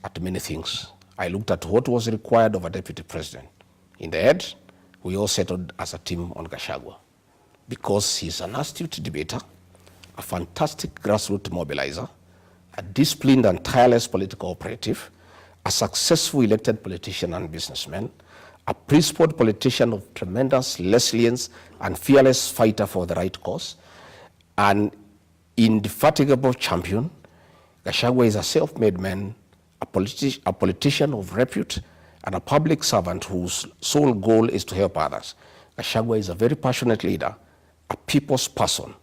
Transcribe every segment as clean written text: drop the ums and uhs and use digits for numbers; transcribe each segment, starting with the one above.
at many things. I looked at what was required of a deputy president. In the end, we all settled as a team on Gachagua because he's an astute debater, a fantastic grassroots mobilizer, a disciplined and tireless political operative, a successful elected politician and businessman, a principled politician of tremendous resilience and fearless fighter for the right cause, an indefatigable champion. Gachagua is a self-made man, a politician of repute, and a public servant whose sole goal is to help others. Gachagua is a very passionate leader, a people's person.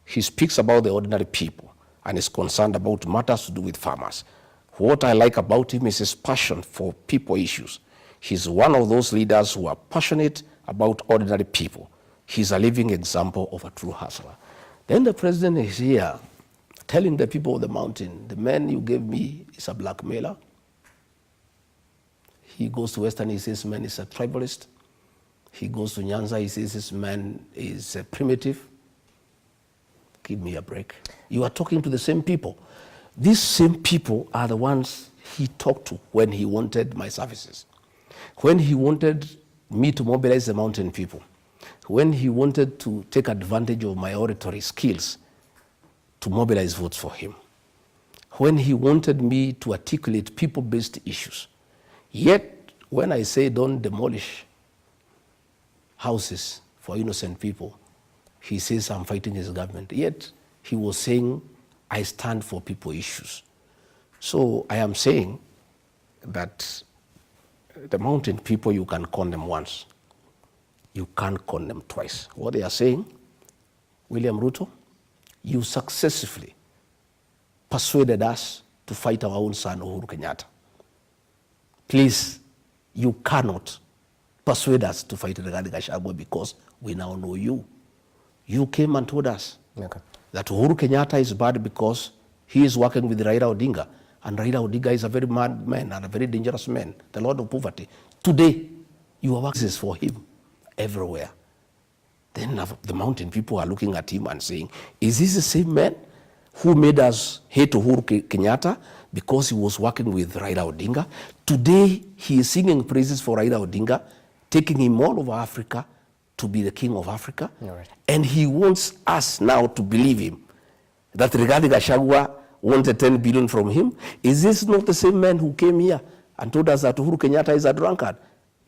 He speaks about the ordinary people and is concerned about matters to do with farmers. What I like about him is his passion for people issues. He's one of those leaders who are passionate about ordinary people. He's a living example of a true hustler. Then the president is here telling the people of the mountain, the man you gave me is a blackmailer. He goes to Western, he says man is a tribalist. He goes to Nyanza, he says this man is a primitive. Give me a break. You are talking to the same people. These same people are the ones he talked to when he wanted my services, when he wanted me to mobilize the mountain people, when he wanted to take advantage of my oratory skills to mobilize votes for him, when he wanted me to articulate people-based issues. Yet, when I say don't demolish houses for innocent people, he says I'm fighting his government. Yet, he was saying I stand for people issues. So I am saying that the mountain people, you can condemn once. You can't condemn twice. What they are saying, William Ruto, you successfully persuaded us to fight our own son, Uhuru Kenyatta. Please, you cannot persuade us to fight Rigathi Gachagua because we now know you. You came and told us that Uhuru Kenyatta is bad because he is working with Raila Odinga, and Raila Odinga is a very mad man and a very dangerous man, the Lord of Poverty. Today, you are working for him everywhere. Then the mountain people are looking at him and saying, is this the same man who made us hate Uhuru Kenyatta because he was working with Raila Odinga? Today, he is singing praises for Raila Odinga, taking him all over Africa to be the king of Africa. Right. And he wants us now to believe him, that Rigathi Gachagua wanted 10 billion from him. Is this not the same man who came here and told us that Uhuru Kenyatta is a drunkard?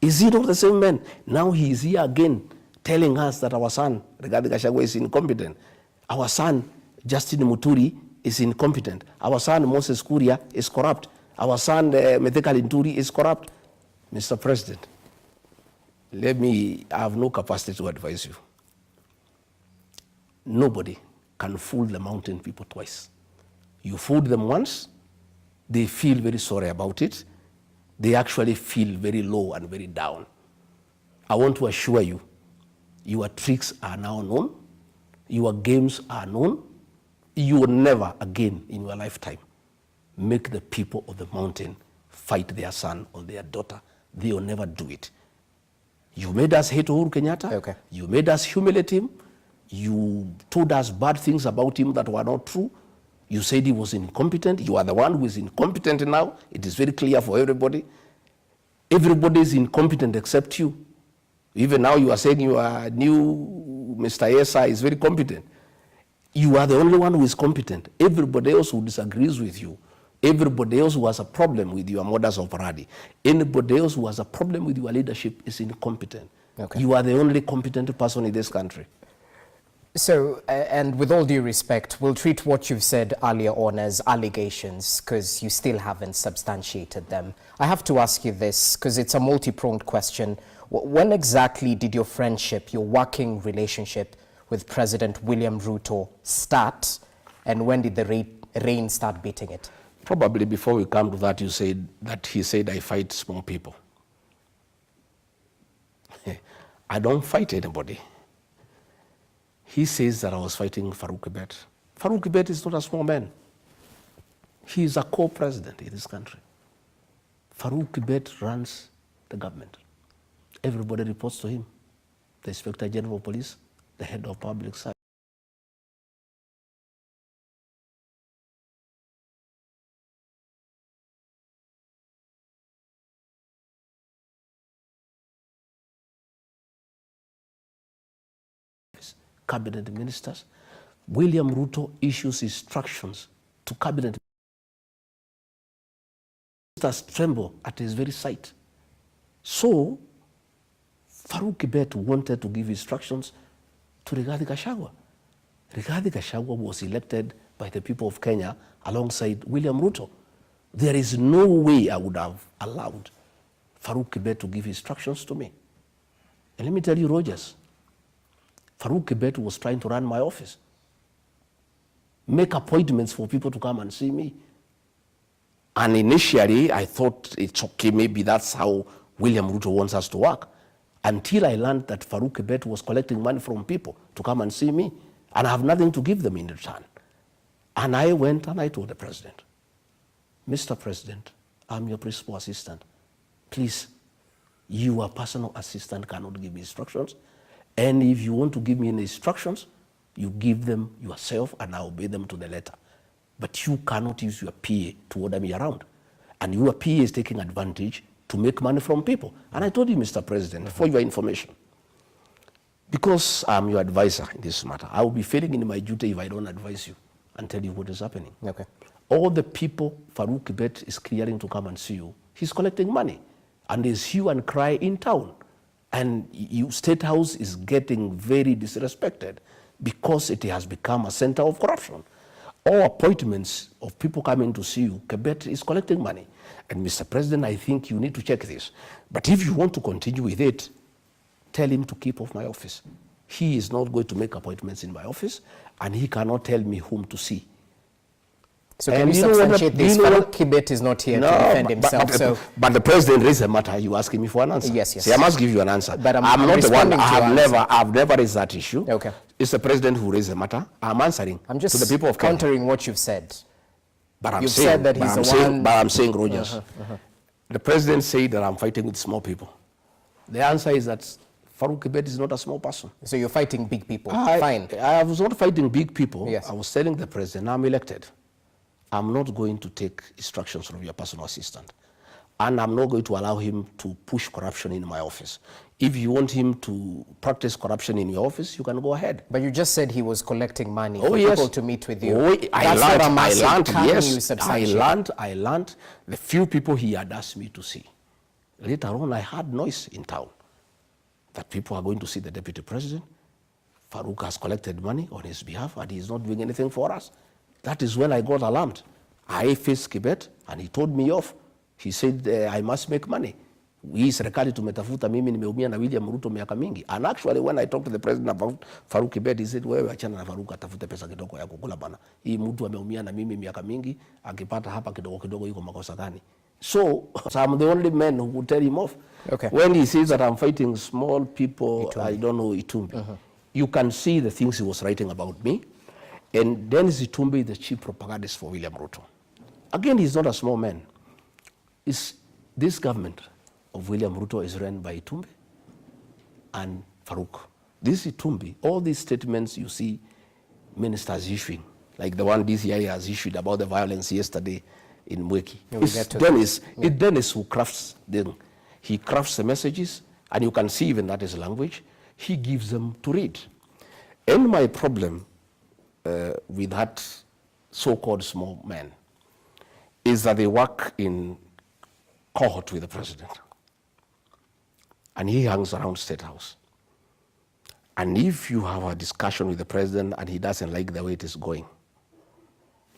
Is he not the same man? Now he is here again, telling us that our son, Rigathi Gachagua, is incompetent. Our son, Justin Muturi, is incompetent. Our son, Moses Kuria, is corrupt. Our son, Metheka Linturi, is corrupt. Mr. President, I have no capacity to advise you. Nobody can fool the mountain people twice. You fooled them once, they feel very sorry about it. They actually feel very low and very down. I want to assure you, your tricks are now known, your games are known. You will never again in your lifetime make the people of the mountain fight their son or their daughter. They will never do it. You made us hate Uhuru Kenyatta. Okay. You made us humiliate him. You told us bad things about him that were not true. You said he was incompetent. You are the one who is incompetent now. It is very clear for everybody. Everybody is incompetent except you. Even now you are saying your new Mr. Yesa is very competent. You are the only one who is competent. Everybody else who disagrees with you, everybody else who has a problem with your modus operandi, anybody else who has a problem with your leadership is incompetent. Okay. You are the only competent person in this country. So, and with all due respect, we'll treat what you've said earlier on as allegations because you still haven't substantiated them. I have to ask you this because it's a multi-pronged question. When exactly did your friendship, your working relationship with President William Ruto start, and when did the rain start beating it? Probably before we come to that, you said that he said I fight small people. I don't fight anybody. He says that I was fighting Farouk Kibet. Farouk Kibet is not a small man. He is a co-president in this country. Farouk Kibet runs the government. Everybody reports to him. The Inspector General of Police, the head of public service. cabinet ministers. William Ruto issues instructions to cabinet ministers tremble at his very sight. So, Farouk Kibet wanted to give instructions to Rigathi Gachagua. Rigathi Gachagua was elected by the people of Kenya alongside William Ruto. There is no way I would have allowed Farouk Kibet to give instructions to me. And let me tell you, Rogers, Farouk Kibet was trying to run my office, make appointments for people to come and see me. And initially, I thought it's okay, maybe that's how William Ruto wants us to work, until I learned that Farouk Kibet was collecting money from people to come and see me, and I have nothing to give them in return. And I went and I told the president, Mr. President, I'm your principal assistant. Please, your personal assistant cannot give me instructions. And if you want to give me any instructions, you give them yourself and I obey them to the letter. But you cannot use your PA to order me around. And your PA is taking advantage to make money from people. And I told you, Mr. President, for your information, because I'm your advisor in this matter, I will be failing in my duty if I don't advise you and tell you what is happening. Okay. All the people Farouk Kibet is clearing to come and see you, he's collecting money. And there's hue and cry in town. And State House is getting very disrespected because it has become a center of corruption. All appointments of people coming to see you, Kibet is collecting money. And Mr. President, I think you need to check this. But if you want to continue with it, tell him to keep off my office. He is not going to make appointments in my office, and he cannot tell me whom to see. So can you substantiate this? Farouk Kibet is not here to defend himself. But the president raised a matter. You asking me for an answer? Yes, yes. See, I must give you an answer. But I'm not the one. I've never raised that issue. Okay. It's the president who raised the matter. I'm answering I'm just to the people of Kenya. countering what you've said. But You've said that he's the one. But I'm saying, Rogers, the president said that I'm fighting with small people. The answer is that Farouk Kibet is not a small person. So you're fighting big people. Fine. I was not fighting big people. Yes. I was telling the president, I'm elected. I'm not going to take instructions from your personal assistant. And I'm not going to allow him to push corruption in my office. If you want him to practice corruption in your office, you can go ahead. But you just said he was collecting money for people to meet with you. I learned the few people he had asked me to see. Later on, I heard noise in town that people are going to see the deputy president. Farouk has collected money on his behalf and he's not doing anything for us. That is when I got alarmed. I faced Kibet and he told me off. He said, I must make money. Hii serikali tumetafuta, mimi nimeumia na William Ruto miaka mingi. And actually when I talked to the president about Farouk Kibet, he said, wewe achana na Farouk atafute pesa kidogo ya kukula bana. Hii mtu ameumia na mimi miaka mingi, akipata hapa kidogo kidogo yuko makosa gani? So I'm the only man who would tell him off. Okay. When he says that I'm fighting small people, I don't know Itumbi. You can see the things he was writing about me. And Dennis Itumbi is the chief propagandist for William Ruto. Again, he's not a small man. This government of William Ruto is run by Itumbi and Farouk. This Itumbi, all these statements you see ministers issuing, like the one DCI has issued about the violence yesterday in Mweki. It's Dennis who crafts them. He crafts the messages, and you can see even that is language. He gives them to read. And my problem with that so-called small man is that they work in cohort with the president. And he hangs around State House. And if you have a discussion with the president and he doesn't like the way it is going,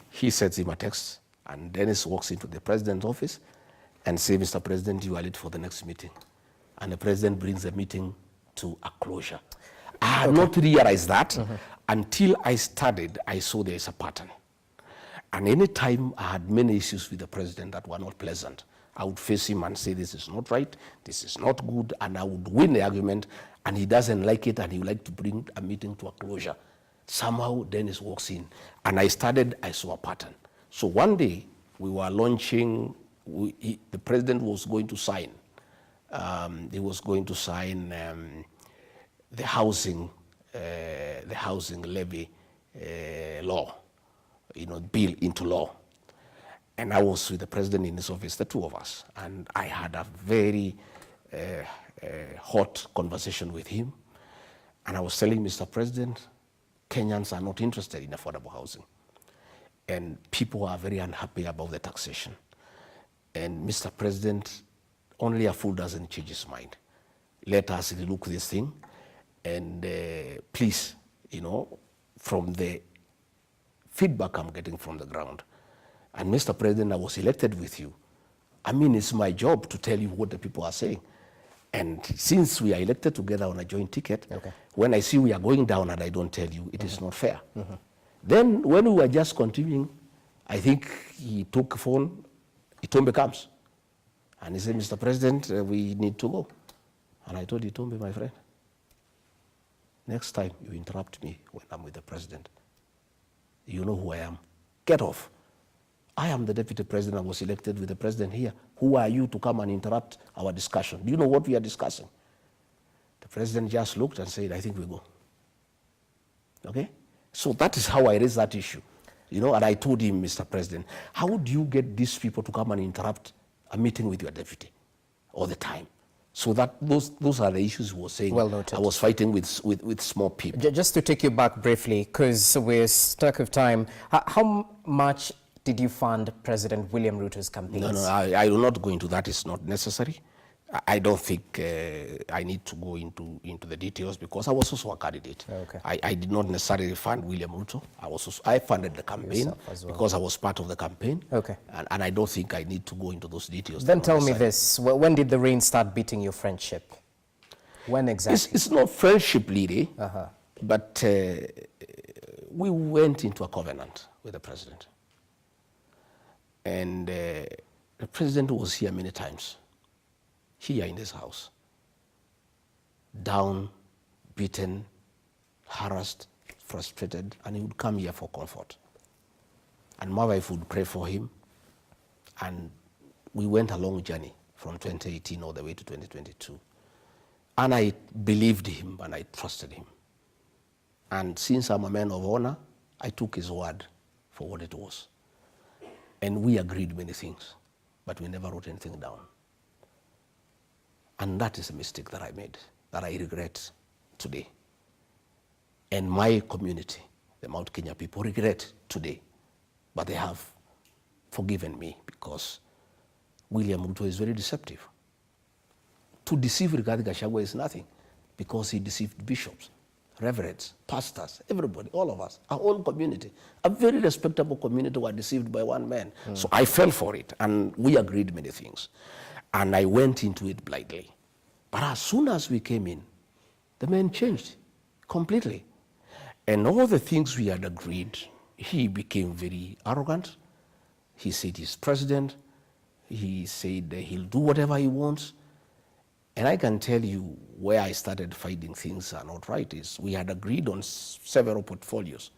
he sends him a text, and Dennis walks into the president's office and says, Mr. President, you are late for the next meeting. And the president brings the meeting to a closure. I had not realized that until I studied, I saw there is a pattern. And any time I had many issues with the president that were not pleasant, I would face him and say, this is not right, this is not good, and I would win the argument, and he doesn't like it, and he would like to bring a meeting to a closure. Somehow, Dennis walks in, and I saw a pattern. So one day, we were launching, the president was going to sign, he was going to sign the housing levy law, bill into law. And I was with the president in his office, the two of us, and I had a very hot conversation with him. And I was telling Mr. President, Kenyans are not interested in affordable housing. And people are very unhappy about the taxation. And Mr. President, only a fool doesn't change his mind. Let us relook this thing, and please, from the feedback I'm getting from the ground, and Mr. President, I was elected with you. I mean, it's my job to tell you what the people are saying. And since we are elected together on a joint ticket, when I see we are going down and I don't tell you, it is not fair. Then when we were just continuing, I think he took a phone, Itombe comes. And he said, Mr. President, we need to go. And I told Itombe, my friend, next time you interrupt me when I'm with the president, you know who I am. Get off. I am the deputy president. I was elected with the president here. Who are you to come and interrupt our discussion? Do you know what we are discussing? The president just looked and said, I think we go. Okay? So that is how I raised that issue. And I told him, Mr. President, how do you get these people to come and interrupt a meeting with your deputy all the time? So that those are the issues we were saying. Well noted. I was fighting with small people. Just to take you back briefly, because we're stuck of time, how much did you fund President William Ruto's campaigns? No, I will not go into that. It's not necessary. I don't think I need to go into the details because I was also a candidate. Okay. I did not necessarily fund William Ruto. I funded the campaign because I was part of the campaign. Okay. And I don't think I need to go into those details. Then tell me this, when did the rain start beating your friendship? When exactly? It's not friendship, Lily, but we went into a covenant with the president. And the president was here many times, here in this house, down, beaten, harassed, frustrated, and he would come here for comfort. And my wife would pray for him, and we went a long journey from 2018 all the way to 2022. And I believed him and I trusted him. And since I'm a man of honor, I took his word for what it was. And we agreed many things, but we never wrote anything down. And that is a mistake that I made, that I regret today. And my community, the Mount Kenya people, regret today. But they have forgiven me because William Ruto is very deceptive. To deceive Rigathi Gachagua is nothing because he deceived bishops, reverends, pastors, everybody, all of us, our whole community. A very respectable community were deceived by one man. So I fell for it, and we agreed many things. And I went into it blindly. But as soon as we came in, the man changed completely. And all the things we had agreed, he became very arrogant. He said he's president. He said he'll do whatever he wants. And I can tell you where I started finding things are not right is we had agreed on several portfolios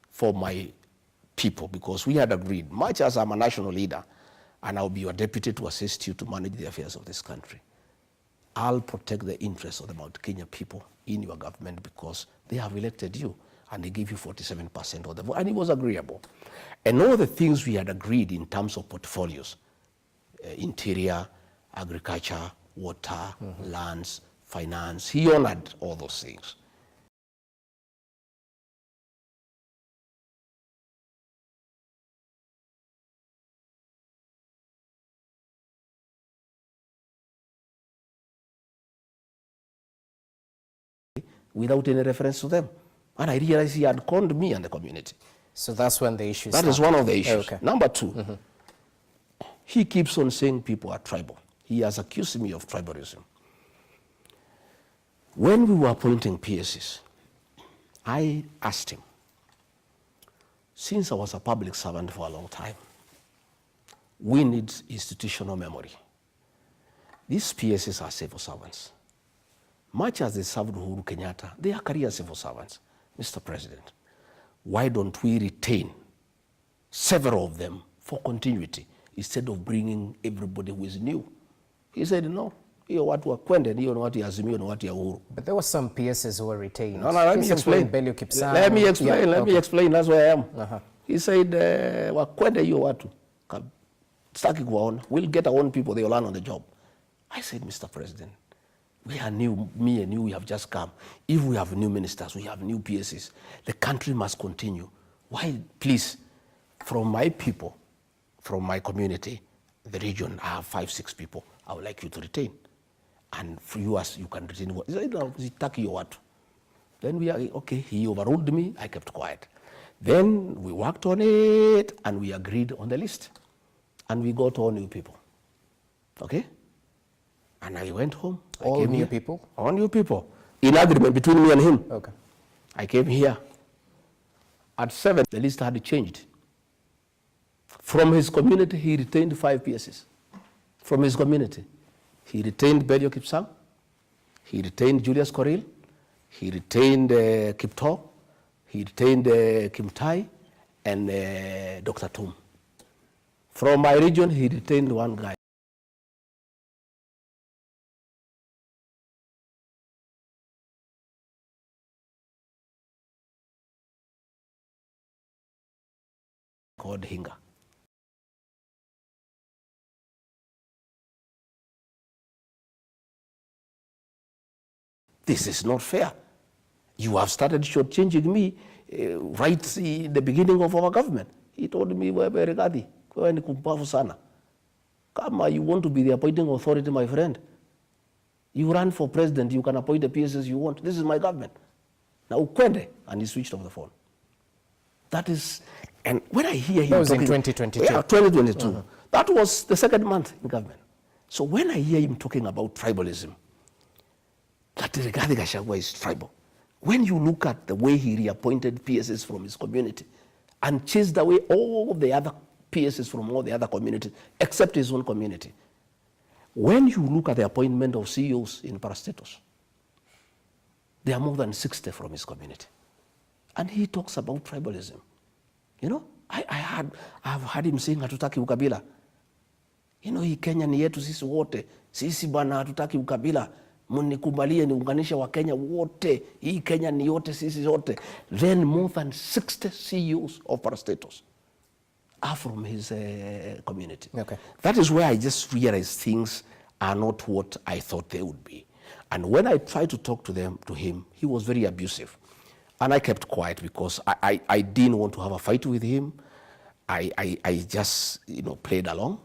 for my people because we had agreed, much as I'm a national leader and I'll be your deputy to assist you to manage the affairs of this country, I'll protect the interests of the Mount Kenya people in your government because they have elected you and they give you 47% of the vote, and it was agreeable. And all the things we had agreed in terms of portfolios, interior, agriculture, water, lands, finance. He honored all those things. Without any reference to them. And I realized he had conned me and the community. So that's when the issue started. That is one of the issues. Okay. Number two, he keeps on saying people are tribal. He has accused me of tribalism. When we were appointing PSs, I asked him, since I was a public servant for a long time, we need institutional memory. These PSs are civil servants. Much as they served Uhuru Kenyatta, they are career civil servants. Mr. President, why don't we retain several of them for continuity instead of bringing everybody who is new? He said, no, hiyo watu wa Kwende, hiyo ni watu ya Azimio, ni watu ya Uhuru. But there were some PSs who were retained. No, let me explain. Let me explain, that's where I am. He said, wa Kwende hiyo watu, sitaki kuwaona. We'll get our own people, they will learn on the job. I said, Mr. President, We are new, me and you, we have just come. If we have new ministers, we have new PSs, the country must continue. Why, please, from my people, from my community, the region, I have 5-6 people I would like you to retain. And for you, as you can retain what? Then we are, okay, he overruled me, I kept quiet. Then we worked on it and we agreed on the list. And we got all new people, okay? And I went home. All new people? All new people, in agreement between me and him. Okay. I came here. At 7, the list had changed. From his community, he retained 5 PSs. From his community, he retained Belio Kipsang, he retained Julius Koril, he retained Kipto, he retained Kimtai, and Dr. Tum. From my region, he retained one guy called Hinga. This is not fair. You have started shortchanging me right in the beginning of our government. He told me, wewe Rigathi, wewe ni kumpafu sana. Kama you want to be the appointing authority, my friend, you run for president, you can appoint the PSs you want. This is my government. Now ukwende, and he switched off the phone. That is, and when I hear him that was talking, in 2022. Yeah, 2022. That was the second month in government. So when I hear him talking about tribalism, that Rigathi Gachagua is tribal. When you look at the way he reappointed PSs from his community and chased away all the other PSs from all the other communities, except his own community. When you look at the appointment of CEOs in parastatus, there are more than 60 from his community. And he talks about tribalism. You know, I've heard him saying hatutaki ukabila. You know, hii Kenya ni yetu sisi wote. Sisi bana hatutaki ukabila. Munikubalie niunganishe wa Kenya wote. Hii Kenya ni yote sisi yote. Then more than 60 CEOs of parastatus are from his community. Okay. That is where I just realized things are not what I thought they would be. And when I tried to talk to him, he was very abusive. And I kept quiet because I didn't want to have a fight with him. I just, you know, played along,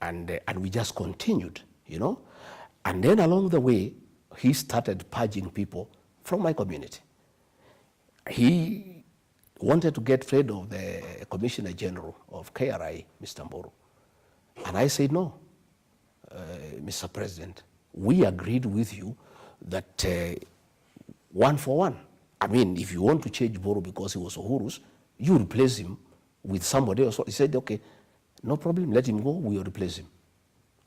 and we just continued, you know. And then along the way, he started purging people from my community. He wanted to get rid of the Commissioner General of KRI, Mr. Mburu. And I said, no, Mr. President, we agreed with you that 1 for 1. I mean, if you want to change Mburu because he was Uhuru's, you replace him with somebody else. He said, okay, no problem, let him go, we will replace him.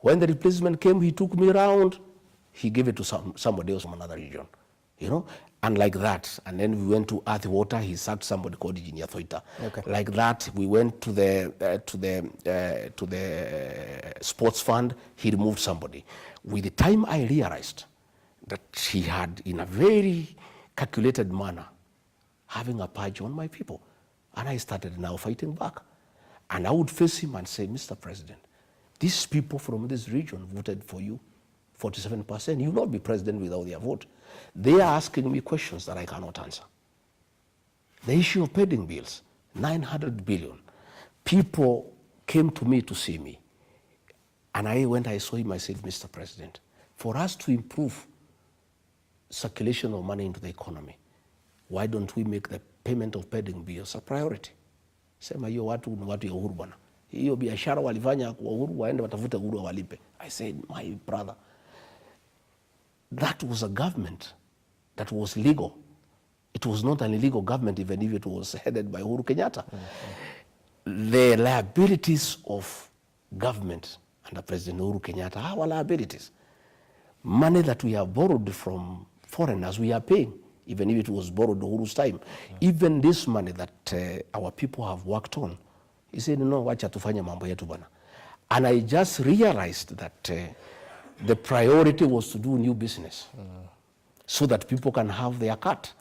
When the replacement came, he took me around, he gave it to somebody else from another region, you know, and like that. And then we went to Earth Water, he sacked somebody called Engineer Thoita. Okay. Like that, we went to the sports fund, he removed somebody. With the time I realized that he had, in a very calculated manner, having a purge on my people. And I started now fighting back. And I would face him and say, Mr. President, these people from this region voted for you, 47%. You will not be president without their vote. They are asking me questions that I cannot answer. The issue of pending bills, 900 billion. People came to me to see me. And I saw him, I said, Mr. President, for us to improve circulation of money into the economy, why don't we make the payment of pending bills a priority? Sema hiyo watu ni watu ya Uhuru bwana. Hiyo biashara walifanya kwa Uhuru, waende watafute Uhuru walipe. I said, my brother, that was a government that was legal. It was not an illegal government even if it was headed by Uhuru Kenyatta. Mm-hmm. The liabilities of government under President Uhuru Kenyatta are our liabilities. Money that we have borrowed from foreigners, we are paying, even if it was borrowed Uhuru's time. Yeah. Even this money that our people have worked on, he said, no, wacha tufanye mambo yetu bana. And I just realized that the priority was to do new business so that people can have their cut.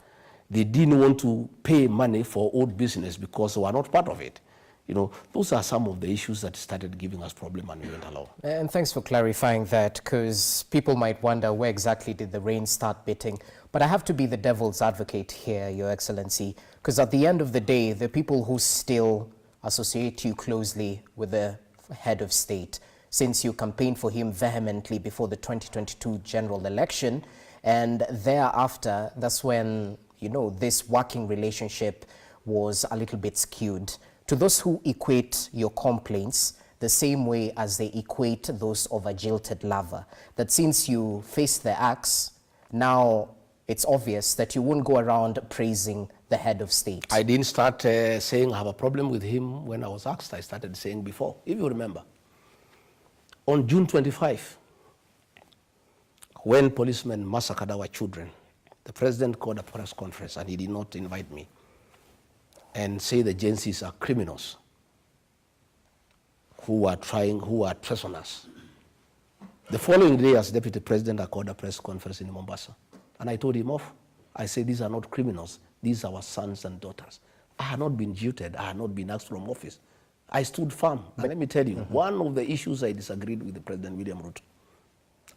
They didn't want to pay money for old business because they were not part of it. You know, those are some of the issues that started giving us problem and we went along. And thanks for clarifying that, because people might wonder where exactly did the rain start biting. But I have to be the devil's advocate here, Your Excellency, because at the end of the day, the people who still associate you closely with the head of state, since you campaigned for him vehemently before the 2022 general election, and thereafter, that's when, you know, this working relationship was a little bit skewed. To those who equate your complaints the same way as they equate those of a jilted lover, that since you faced the axe, now it's obvious that you won't go around praising the head of state. I didn't start saying I have a problem with him when I was asked. I started saying before, if you remember. On June 25, when policemen massacred our children, the president called a press conference and he did not invite me and say the agencies are criminals who are prisoners. The following day, as deputy president, I called a press conference in Mombasa. And I told him off. I said, these are not criminals. These are our sons and daughters. I had not been jilted. I had not been asked from office. I stood firm. And let me tell you, one of the issues I disagreed with the President William Ruto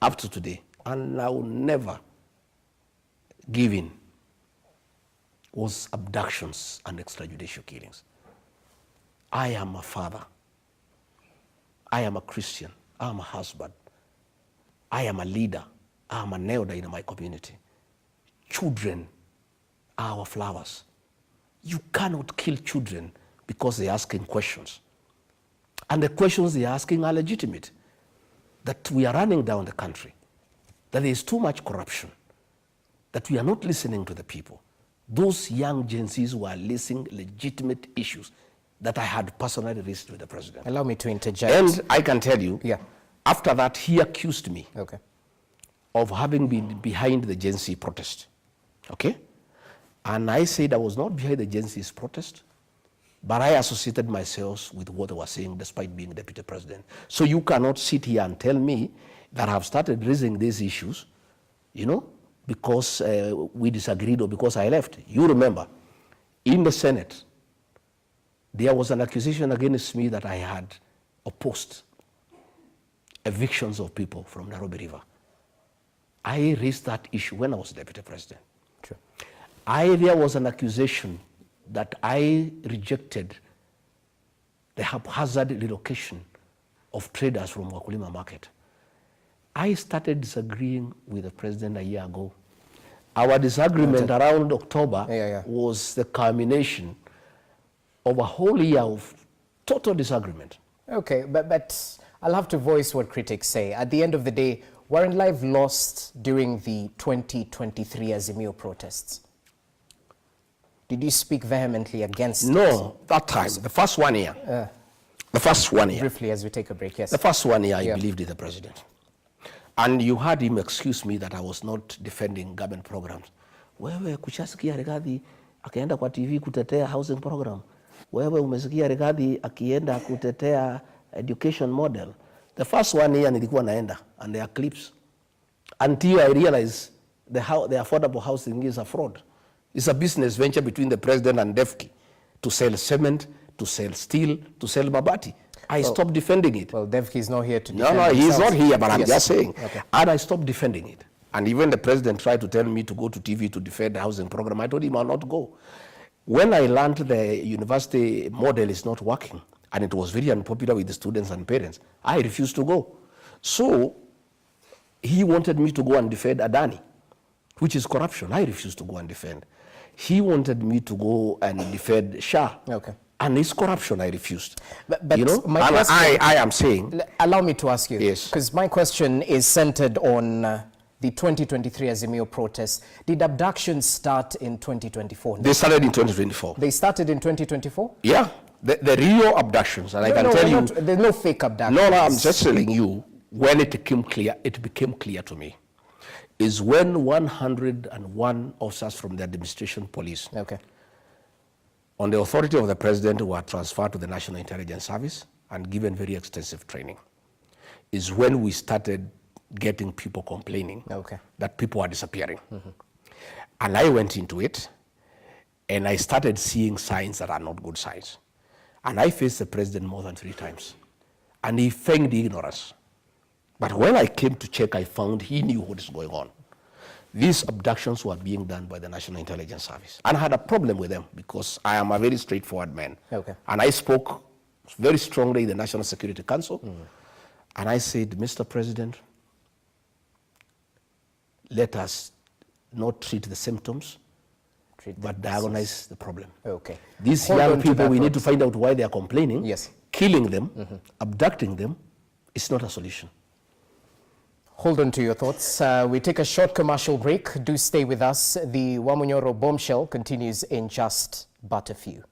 up to today, and I will never give in, was abductions and extrajudicial killings. I am a father. I am a Christian. I am a husband. I am a leader. I am an elder in my community. Children are our flowers. You cannot kill children because they're asking questions. And the questions they're asking are legitimate. That we are running down the country, that there is too much corruption, that we are not listening to the people. Those young Gen Zs were raising legitimate issues that I had personally raised with the president. Allow me to interject. And I can tell you, after that, he accused me of having been behind the Gen Z protest. Okay? And I said I was not behind the Gen Z's protest, but I associated myself with what they were saying despite being deputy president. So you cannot sit here and tell me that I've started raising these issues, you know, because we disagreed or because I left. You remember, in the Senate, there was an accusation against me that I had opposed evictions of people from Nairobi River. I raised that issue when I was deputy president. Sure. There was an accusation that I rejected the haphazard relocation of traders from Wakulima Market. I started disagreeing with the president a year ago. Our disagreement around October was the culmination of a whole year of total disagreement. Okay, but I'll have to voice what critics say. At the end of the day, weren't lives lost during the 2023 Azimio protests? Did you speak vehemently against it? No, that time, the first 1 year. The first 1 year. Briefly, as we take a break, yes. The first 1 year, I believed in the president. And you heard him excuse me that I was not defending government programs. Wewe kushasikia Rigathi akienda kwa TV kutetea housing program. Wewe umesikia Rigathi akienda kutetea education model. The first 1 year nilikuwa naenda, and there are clips. Until I realized the affordable housing is a fraud. It's a business venture between the president and DEFCI to sell cement, to sell steel, to sell mabati. I stopped defending it. Well, DEFCI is not here to defend No, he's not here, but I'm just saying. Okay. And I stopped defending it. And even the president tried to tell me to go to TV to defend the housing program. I told him I'll not go. When I learned the university model is not working, and it was very unpopular with the students and parents, I refused to go. So he wanted me to go and defend Adani, which is corruption. I refused to go and defend. He wanted me to go and defend Shah. Okay. And it's corruption, I refused. But you know, my question, I am saying... Allow me to ask you. Yes. Because my question is centered on the 2023 Azimio protests. Did abductions start in 2024? They started in 2024. They started in 2024? Yeah. The real abductions, and I can tell you... There's no fake abductions. No, I'm just telling you, when it became clear to me, is when 101 officers from the administration police, on the authority of the president, were transferred to the National Intelligence Service and given very extensive training, is when we started getting people complaining that people are disappearing. And I went into it, and I started seeing signs that are not good signs. And I faced the president more than 3 times. And he feigned ignorance. But when I came to check, I found he knew what is going on. These abductions were being done by the National Intelligence Service. And I had a problem with them because I am a very straightforward man. Okay. And I spoke very strongly in the National Security Council. And I said, Mr. President, let us not treat the symptoms, but diagnose the problem. Okay. These Hold on young to people, that we need thought. to find out why they are complaining. Yes. Killing them, abducting them, is not a solution. Hold on to your thoughts. We take a short commercial break. Do stay with us. The Wamunyoro bombshell continues in just but a few.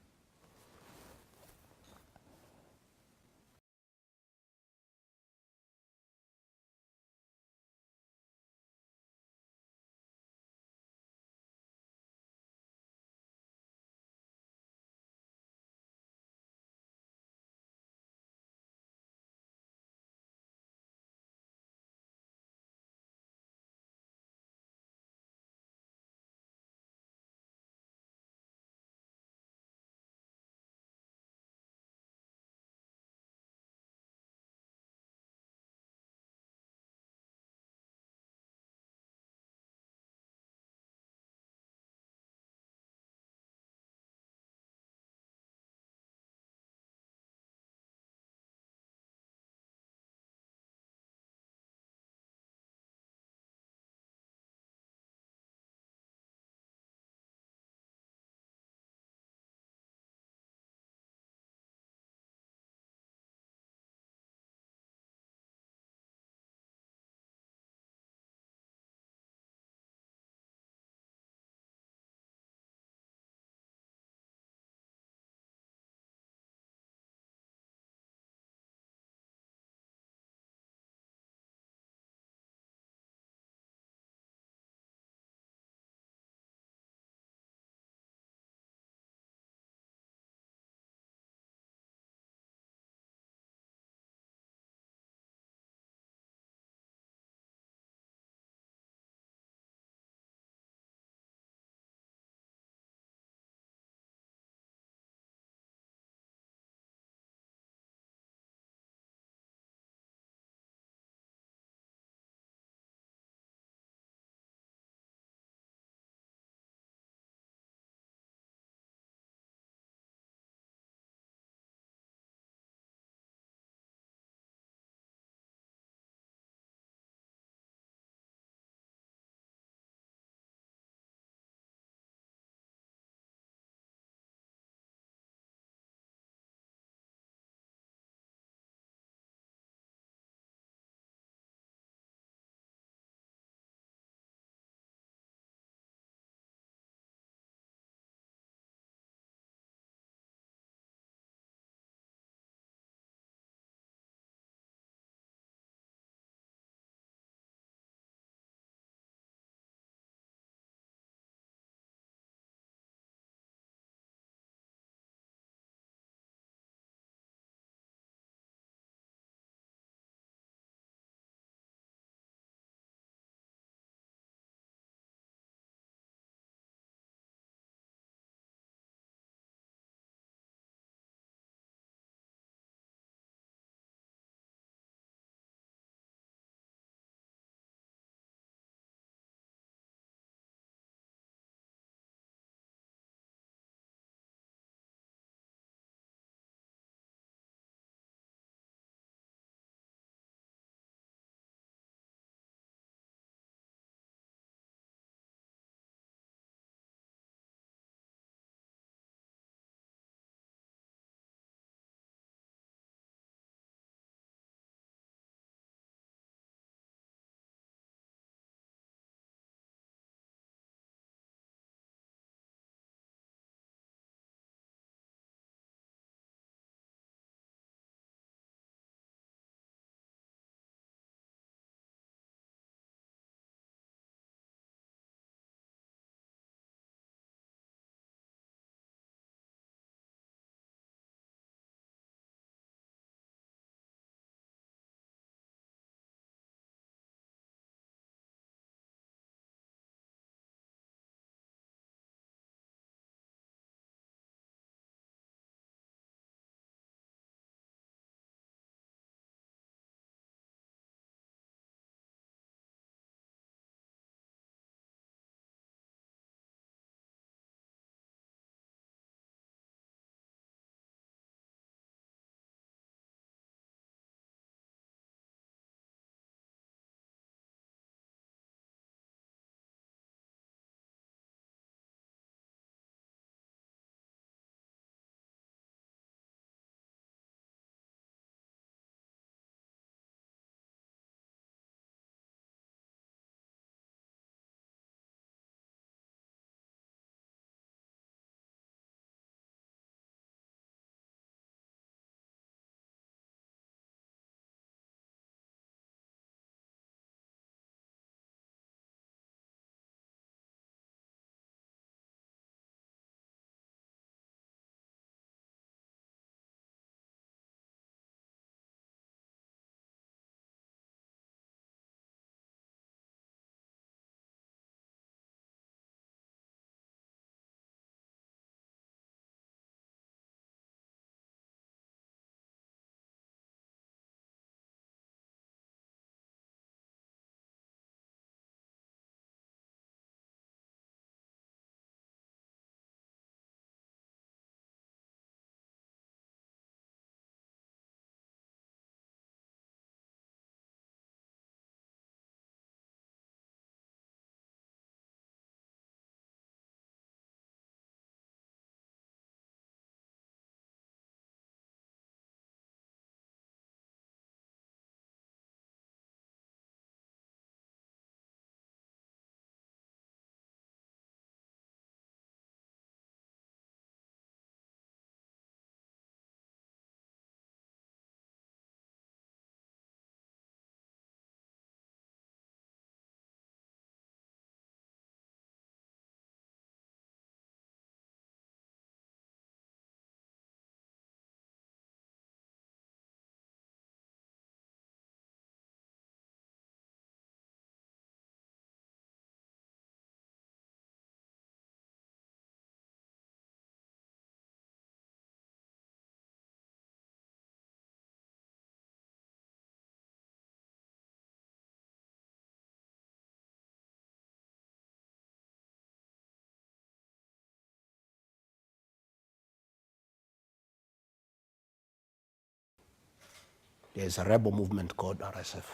there's a rebel movement called RSF.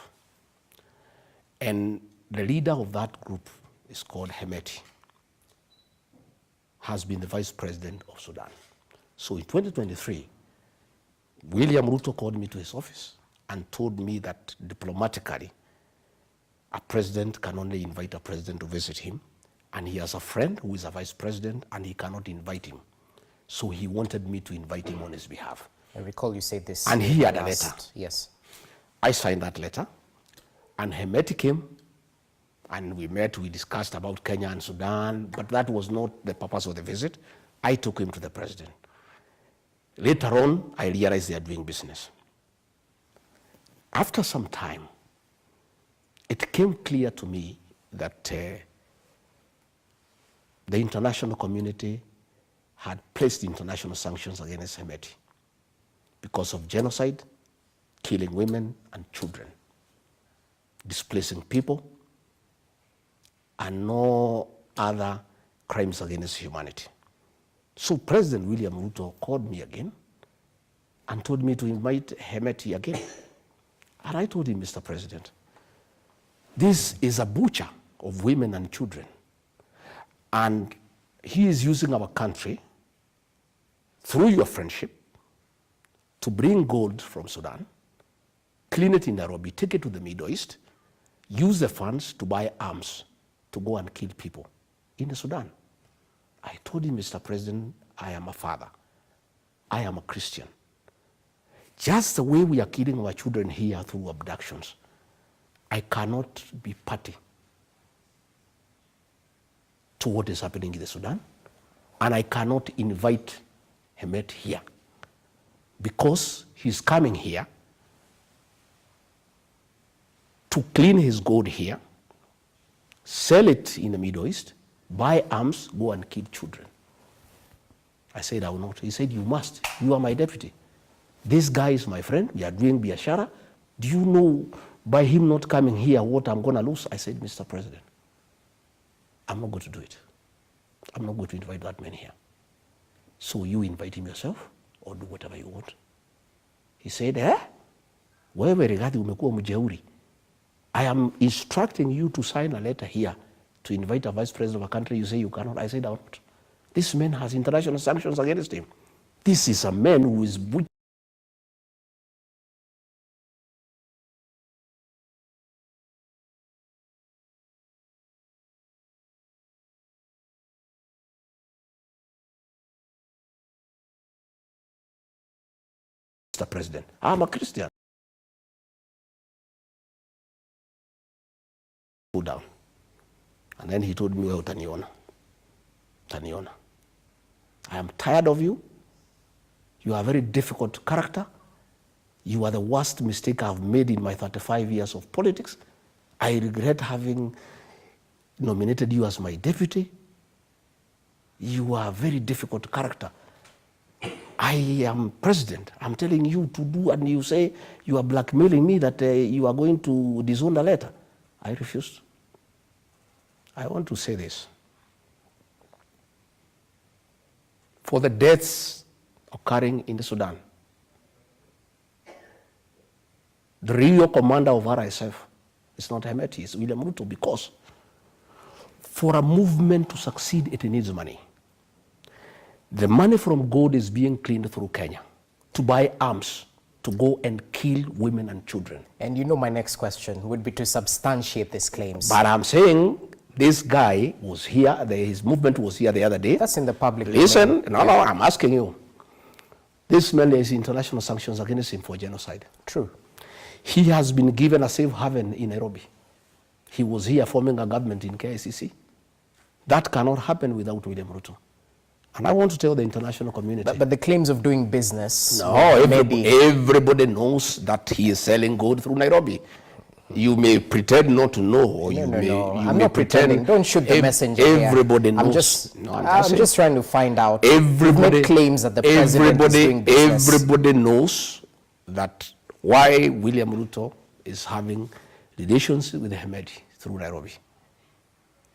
And the leader of that group is called Hemeti, has been the vice president of Sudan. So in 2023, William Ruto called me to his office and told me that diplomatically, a president can only invite a president to visit him, and he has a friend who is a vice president, and he cannot invite him. So he wanted me to invite him on his behalf. I recall you said this. And he had a letter. Yes. I signed that letter, and Hemeti came, and we met, we discussed about Kenya and Sudan, but that was not the purpose of the visit. I took him to the president. Later on, I realized they are doing business. After some time, it became clear to me that the international community had placed international sanctions against Hemeti because of genocide, killing women and children, displacing people, and no other crimes against humanity. So President William Ruto called me again and told me to invite Hemeti again. And I told him, Mr. President, this is a butcher of women and children. And he is using our country through your friendship to bring gold from Sudan, clean it in Nairobi, take it to the Middle East, use the funds to buy arms to go and kill people in the Sudan. I told him, Mr. President, I am a father. I am a Christian. Just the way we are killing our children here through abductions, I cannot be party to what is happening in the Sudan, and I cannot invite Hemeti here because he's coming here to clean his gold here, sell it in the Middle East, buy arms, go and kill children. I said, I will not. He said, you must. You are my deputy. This guy is my friend. We are doing biashara. Do you know by him not coming here what I'm going to lose? I said, Mr. President, I'm not going to do it. I'm not going to invite that man here. So you invite him yourself or do whatever you want. He said, wewe Rigathi umekuwa mjeuri. I am instructing you to sign a letter here to invite a vice president of a country. You say you cannot. I said, I won't. This man has international sanctions against him. This is a man who is butchering Mr. President. I'm a Christian. Go down. And then he told me, well, Taniona. I am tired of you. You are a very difficult character. You are the worst mistake I've made in my 35 years of politics. I regret having nominated you as my deputy. You are a very difficult character. I am president. I'm telling you to do, and you say you are blackmailing me that you are going to disown the letter. I refused. I want to say this. For the deaths occurring in the Sudan, the real commander of RSF is not Hemeti, it's William Ruto, because for a movement to succeed, it needs money. The money from gold is being cleaned through Kenya to buy arms to go and kill women and children. And you know my next question would be to substantiate these claims. But I'm saying this guy was here, his movement was here the other day. That's in the public. Listen, no, I'm asking you. This man, there is international sanctions against him for genocide. True. He has been given a safe haven in Nairobi. He was here forming a government in KICC. That cannot happen without William Ruto. And I want to tell the international community. But the claims of doing business. No, everybody knows that he is selling gold through Nairobi. You may pretend not to know, or I'm not pretending. Don't shoot the messenger. Everybody knows. I'm just trying to find out. Everybody claims that the president is doing business. Everybody knows that why William Ruto is having relations with Hemeti through Nairobi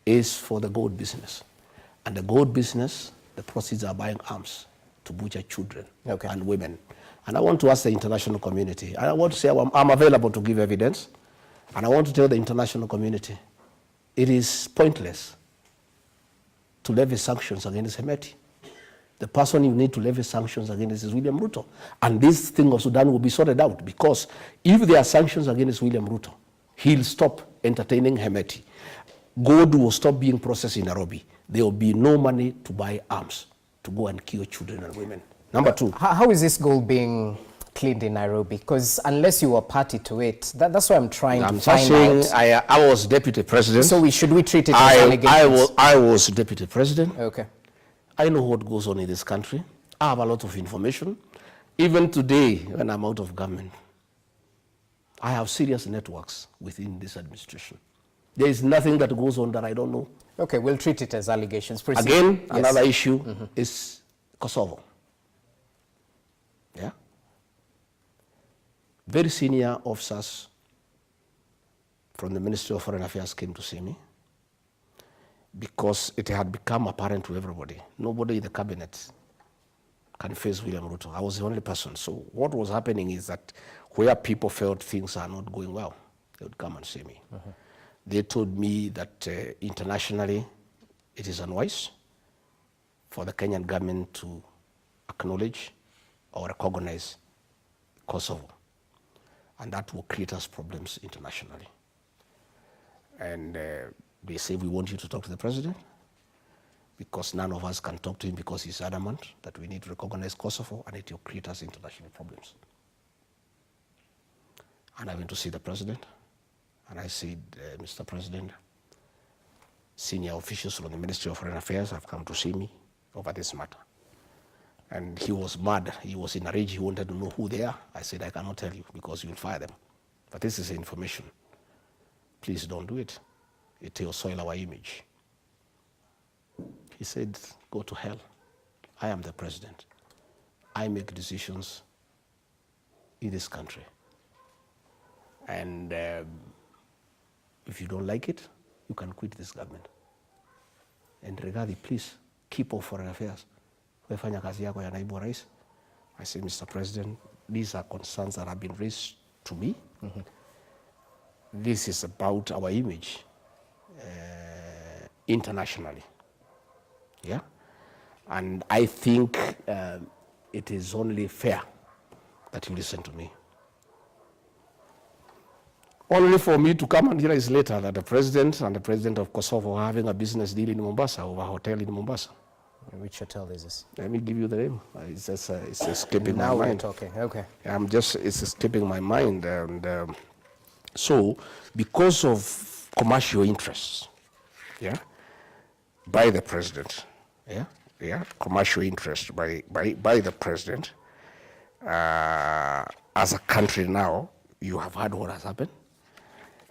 is for the gold business. And the gold business, the proceeds are buying arms to butcher children and women. And I want to ask the international community, and I want to say I'm available to give evidence, and I want to tell the international community, it is pointless to levy sanctions against Hemeti. The person you need to levy sanctions against is William Ruto. And this thing of Sudan will be sorted out, because if there are sanctions against William Ruto, he'll stop entertaining Hemeti. Gold will stop being processed in Nairobi. There will be no money to buy arms to go and kill children and women. Number two. How is this gold being cleaned in Nairobi? Because unless you were party to it, that's what I'm trying to find out. I was deputy president. So should we treat it as allegations? I was deputy president. Okay. I know what goes on in this country. I have a lot of information. Even today, when I'm out of government, I have serious networks within this administration. There is nothing that goes on that I don't know. Okay, we'll treat it as allegations. Proceed. Again, yes. Another issue is Kosovo. Yeah? Very senior officers from the Ministry of Foreign Affairs came to see me because it had become apparent to everybody. Nobody in the cabinet can face William Ruto. I was the only person. So what was happening is that where people felt things are not going well, they would come and see me. They told me that internationally it is unwise for the Kenyan government to acknowledge or recognize Kosovo. And that will create us problems internationally. And they say, we want you to talk to the president, because none of us can talk to him because he's adamant that we need to recognize Kosovo, and it will create us international problems. And I went to see the president, and I said, Mr. President, senior officials from the Ministry of Foreign Affairs have come to see me over this matter. And he was mad. He was in a rage. He wanted to know who they are. I said, I cannot tell you because you'll fire them. But this is information. Please don't do it. It will soil our image. He said, go to hell. I am the president. I make decisions in this country. And if you don't like it, you can quit this government. And Rigathi, please, keep off foreign affairs. Fanya kazi yako ya naibu wa rais. I say, Mr. President, these are concerns that have been raised to me. This is about our image internationally. Yeah? And I think it is only fair that you listen to me. Only for me to come and realize later that the president and the president of Kosovo are having a business deal in Mombasa, over a hotel in Mombasa. Which hotel is this? Let me give you the name. It's just it's escaping my mind. Now we're talking. Okay. It's escaping my mind, and so because of commercial interests, yeah, by the president, commercial interest by the president, as a country now, you have heard what has happened.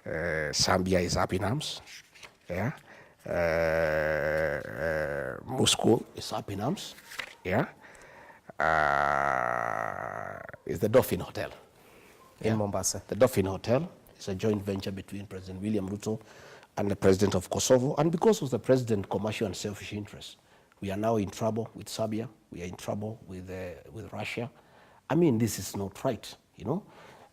Zambia is up in arms, yeah. Moscow is up in arms, yeah. It's the Dolphin Hotel in Mombasa. The Dolphin Hotel is a joint venture between President William Ruto and the president of Kosovo. And because of the president's commercial and selfish interests, we are now in trouble with Serbia. We are in trouble with Russia. I mean, this is not right, you know.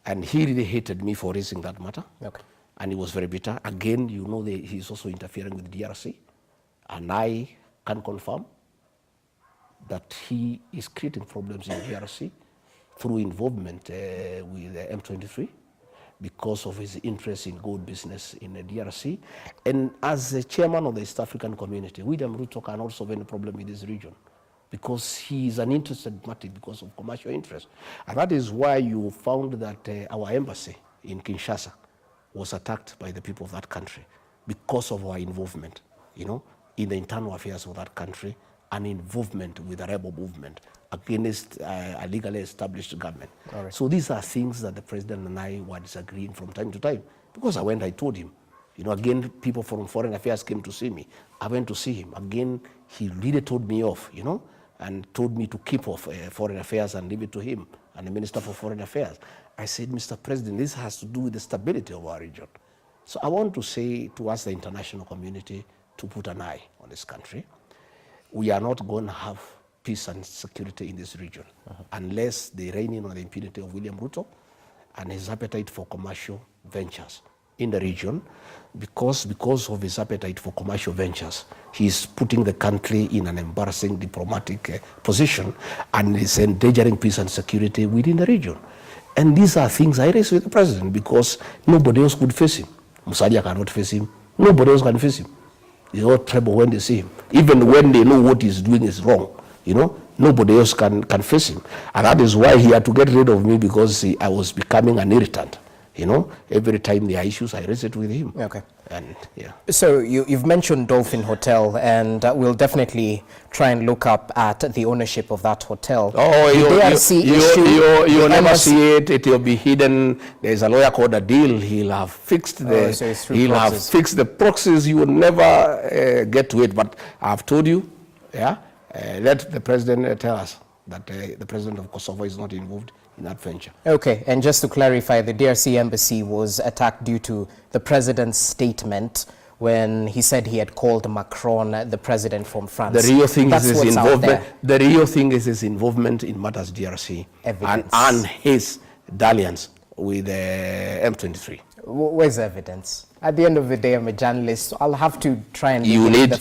And he really hated me for raising that matter. Okay. And he was very bitter. Again, you know, he's also interfering with the DRC. And I can confirm that he is creating problems in the DRC through involvement with the M23 because of his interest in gold business in the DRC. And as the chairman of the East African community, William Ruto cannot solve any problem in this region because he is an interested party because of commercial interest. And that is why you found that our embassy in Kinshasa was attacked by the people of that country because of our involvement, you know, in the internal affairs of that country and involvement with the rebel movement against a legally established government. Right. So these are things that the president and I were disagreeing from time to time. Because I told him, you know, again, people from foreign affairs came to see me. I went to see him. Again, he really told me off, you know, and told me to keep off foreign affairs and leave it to him and the Minister for Foreign Affairs. I said, Mr. President, this has to do with the stability of our region. So I want to say to us, the international community, to put an eye on this country. We are not going to have peace and security in this region unless they rein in on the impunity of William Ruto and his appetite for commercial ventures in the region. Because of his appetite for commercial ventures, he's putting the country in an embarrassing diplomatic position and is endangering peace and security within the region. And these are things I raise with the president because nobody else could face him. Musalia cannot face him. Nobody else can face him. It's all trouble when they see him. Even when they know what he's doing is wrong, you know, nobody else can face him. And that is why he had to get rid of me, because I was becoming an irritant. You know, every time there are issues, I raise it with him. Okay. And yeah. So you've mentioned Dolphin Hotel, and we'll definitely try and look up at the ownership of that hotel. Oh, you'll never see it. It will be hidden. There's a lawyer called Adil. He'll have fixed the proxies. You will never get to it. But I've told you, yeah, let the president tell us that the president of Kosovo is not involved in that venture. Okay, and just to clarify, the DRC embassy was attacked due to the president's statement when he said he had called Macron the president from France. The real thing is his involvement. The real thing is his involvement in matters DRC and his dalliance with M23. Where's the evidence? At the end of the day, I'm a journalist. So I'll have to try and. You need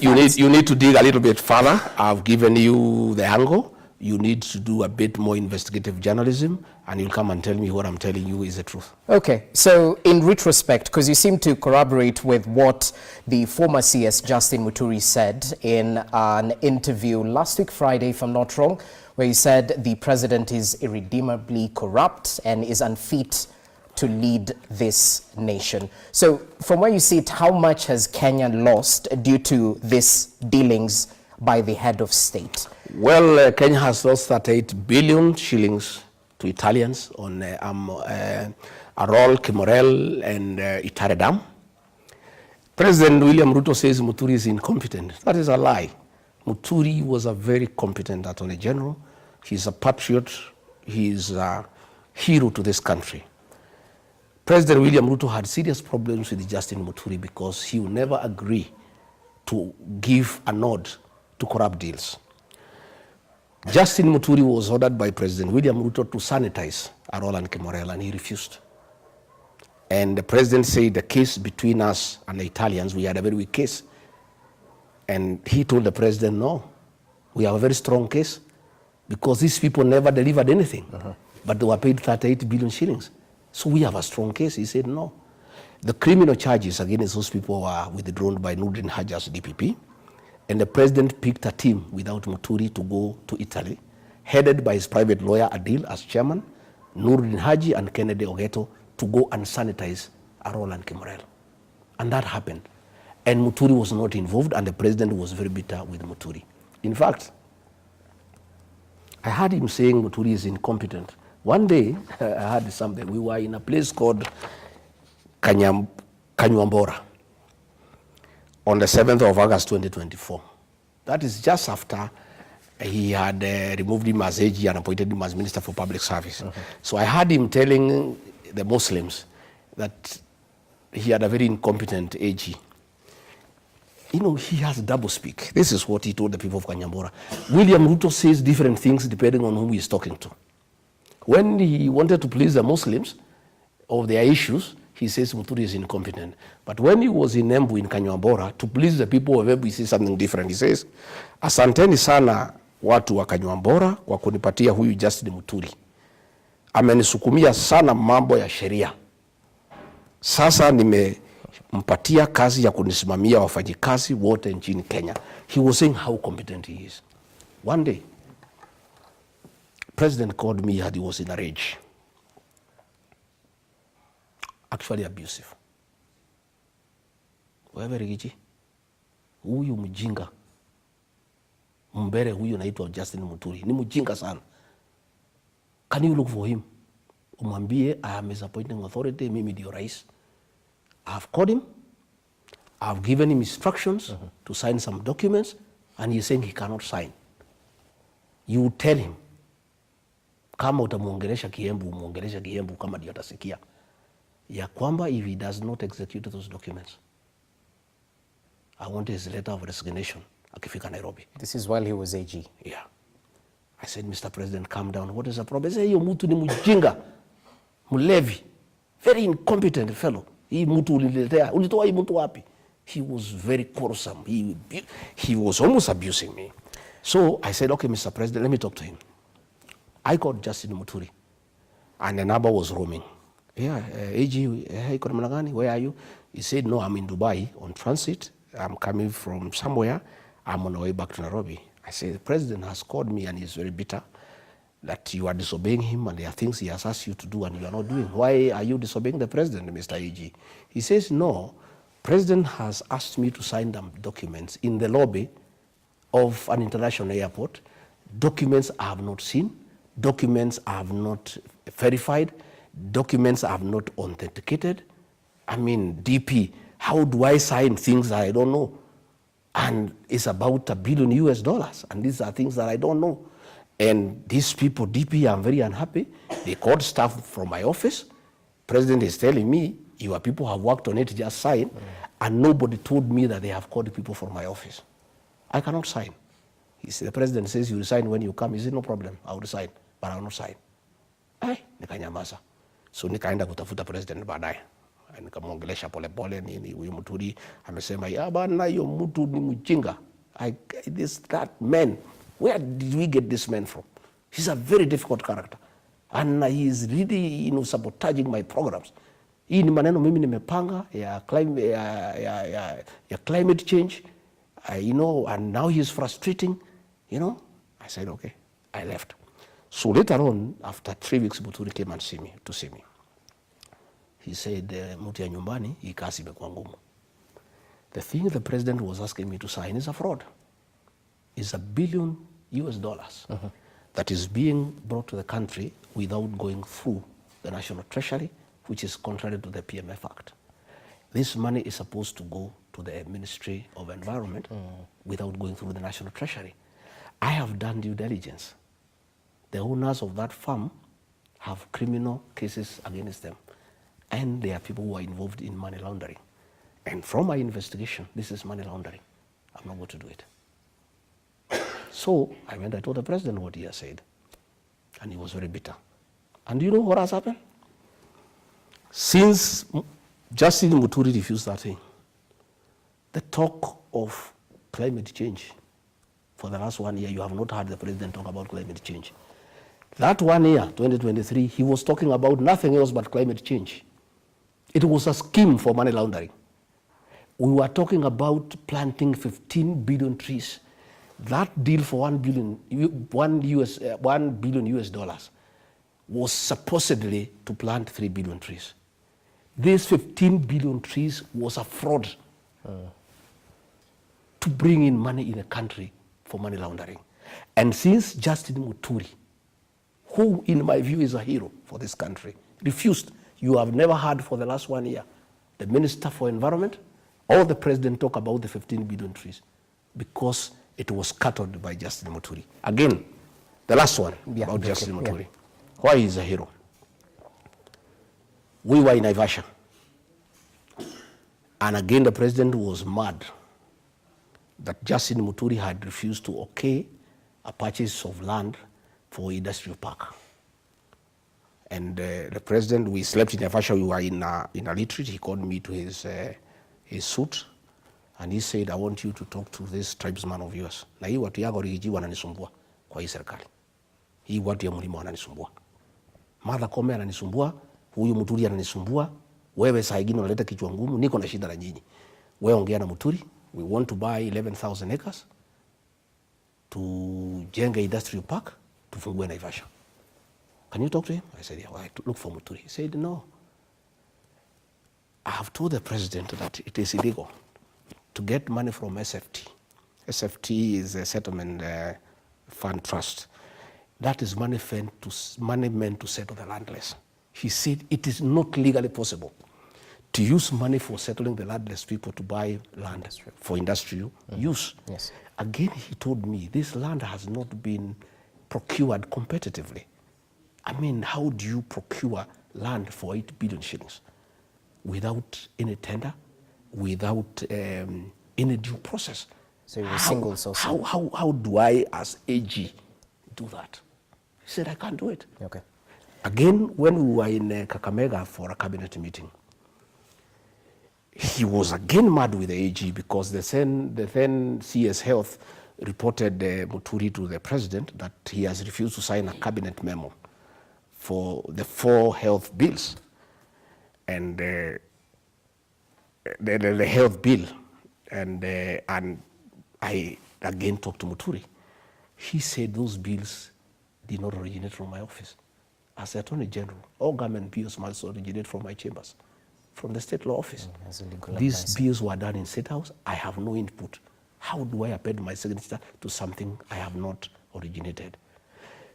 to dig a little bit further. I've given you the angle. You need to do a bit more investigative journalism, and you'll come and tell me what I'm telling you is the truth. Okay, so in retrospect, because you seem to corroborate with what the former CS Justin Muturi said in an interview last week Friday, if I'm not wrong, where he said the president is irredeemably corrupt and is unfit to lead this nation. So from where you see it, how much has Kenya lost due to these dealings by the head of state? Well, Kenya has lost 38 billion shillings to Italians on Arol, Kimorel, and Itare Dam. President William Ruto says Muturi is incompetent. That is a lie. Muturi was a very competent attorney general. He's a patriot. He's a hero to this country. President William Ruto had serious problems with Justin Muturi because he would never agree to give a nod to corrupt deals. Justin Muturi was ordered by President William Ruto to sanitize Arol and Kimorel, and he refused. And the president said the case between us and the Italians, we had a very weak case. And he told the president, no, we have a very strong case because these people never delivered anything, but they were paid 38 billion shillings. So we have a strong case. He said, no. The criminal charges against those people were withdrawn by Nurdin Haji as DPP. And the president picked a team without Muturi to go to Italy, headed by his private lawyer Adil as chairman, Nurdin Haji and Kennedy Ogeto, to go and sanitize Arol and Kimorel. And that happened. And Muturi was not involved, and the president was very bitter with Muturi. In fact, I heard him saying Muturi is incompetent. One day, I heard something. We were in a place called Kanyambora on the 7th of August 2024. That is just after he had removed him as AG and appointed him as Minister for Public Service. So I heard him telling the Muslims that he had a very incompetent AG. You know, he has double speak. This is what he told the people of Kanyambora. William Ruto says different things depending on whom he is talking to. When he wanted to please the Muslims of their issues, he says Muturi is incompetent. But when he was in Embu in Kanyambora, to please the people of Embu, he says something different. He says, asanteni sana watu wa Kanyambora kwa kunipatia huyu Justin Muturi. Amenisukumia sana mambo ya sheria. Sasa nimempatia kazi ya kunisimamia wafanyikazi wote nchini Kenya. He was saying how competent he is. One day, President called me and he was in a rage. Actually abusive. Wewe Rigiji, huyu mjinga, mbele huyu naitwa Justin Muturi, ni mjinga sana. Can you look for him? Umwambie, I am his appointing authority, mimi ndio rais. I've called him, I've given him instructions to sign some documents, and he's saying he cannot sign. You tell him, kama utamuongelesha Kiembu, umuongelesha Kiembu kama ndio atasikia. Ya kwamba if he does not execute those documents, I want his letter of resignation akifika Nairobi. This is while he was AG. Yeah. I said, Mr. President, calm down. What is the problem? He said, hiyo mtu ni mjinga, mlevi, very incompetent fellow. Hii mtu uliletea, ulitoa hii mtu wapi? He was very quarrelsome. He was almost abusing me. So I said, okay, Mr. President, let me talk to him. I called Justin Muturi, and the number was roaming. Yeah, AG, hey, where are you? He said, no, I'm in Dubai on transit. I'm coming from somewhere. I'm on the way back to Nairobi. I said, the president has called me and he's very bitter that you are disobeying him and there are things he has asked you to do and you are not doing. Why are you disobeying the president, Mr. AG? He says, no, president has asked me to sign them documents in the lobby of an international airport. Documents I have not seen, documents I have not verified, documents I have not authenticated. I mean, DP, how do I sign things that I don't know? And it's about $1 billion US, and these are things that I don't know. And these people, DP, I'm very unhappy. They called staff from my office. President is telling me, your people have worked on it, just sign. And nobody told me that they have called people from my office. I cannot sign. He said, the president says you resign when you come. He said, no problem, I will resign, but I will not sign. Nikanyamaza. So nikaenda kutafuta president baadaye. Nikamwongelesha polepole nini, huyu Muturi amesema ya bana hiyo mtu ni mjinga. That man, where did we get this man from? He's a very difficult character and he is really sabotaging my programs. Hii ni maneno mimi nimepanga ya climate change, and now he is frustrating, I said okay, I left. So later on, after 3 weeks, Muturi came and see me. He said, muti ya nyumbani, hii kazi imekuwa ngumu. The thing the president was asking me to sign is a fraud. It's $1 billion US that is being brought to the country without going through the National Treasury, which is contrary to the PMF Act. This money is supposed to go to the Ministry of Environment without going through the National Treasury. I have done due diligence. The owners of that farm have criminal cases against them. And there are people who are involved in money laundering. And from my investigation, this is money laundering. I'm not going to do it. So I told the president what he has said. And he was very bitter. And do you know what has happened? Since Justin Muturi refused that thing, the talk of climate change, for the last 1 year, you have not heard the president talk about climate change. That 1 year, 2023, he was talking about nothing else but climate change. It was a scheme for money laundering. We were talking about planting 15 billion trees. That deal for $1 billion US was supposedly to plant 3 billion trees. These 15 billion trees was a fraud to bring in money in a country for money laundering. And since Justin Muturi, who in my view is a hero for this country, refused, you have never heard for the last 1 year, the Minister for Environment or the President talk about the 15 billion trees because it was scuttled by Justin Muturi. Again, the last one about Justin Muturi. Yeah. Why he is a hero? We were in Naivasha. And again, the President was mad that Justin Muturi had refused to okay a purchase of land for industrial park. And the president, we slept in Naivasha, we were in a retreat. He called me to his suite and he said, I want you to talk to this tribesman of yours. Na hii watu yako Rigiji wananisumbua kwa hii serikali. Hii watu ya mlima wananisumbua. Martha Koome ananisumbua, huyu Muturi ananisumbua, wewe saa ingine unaleta kichwa ngumu, niko na shida na nyinyi. Wewe ongea na Muturi, we want to buy 11,000 acres to jenga industrial park, tufungue Naivasha. Can you talk to him? I said, yeah, well, I have to look for Muturi. He said, no. I have told the president that it is illegal to get money from SFT. SFT is a settlement fund trust. That is money meant to settle the landless. He said it is not legally possible to use money for settling the landless people to buy land for industrial use. Yes. Again, he told me this land has not been procured competitively. I mean, how do you procure land for 8 billion shillings without any tender, without any due process? So you're single source. How do I, as AG, do that. He said, I can't do it. Okay. Again, when we were in Kakamega for a cabinet meeting, he was again mad with the AG because the then CS Health reported Muturi to the president that he has refused to sign a cabinet memo for the 4 health bills. And the health bill, and I again talked to Muturi. He said those bills did not originate from my office. As the Attorney General, all government bills must originate from my chambers, from the State Law Office. These bills were done in State House. I have no input. How do I append my signature to something I have not originated?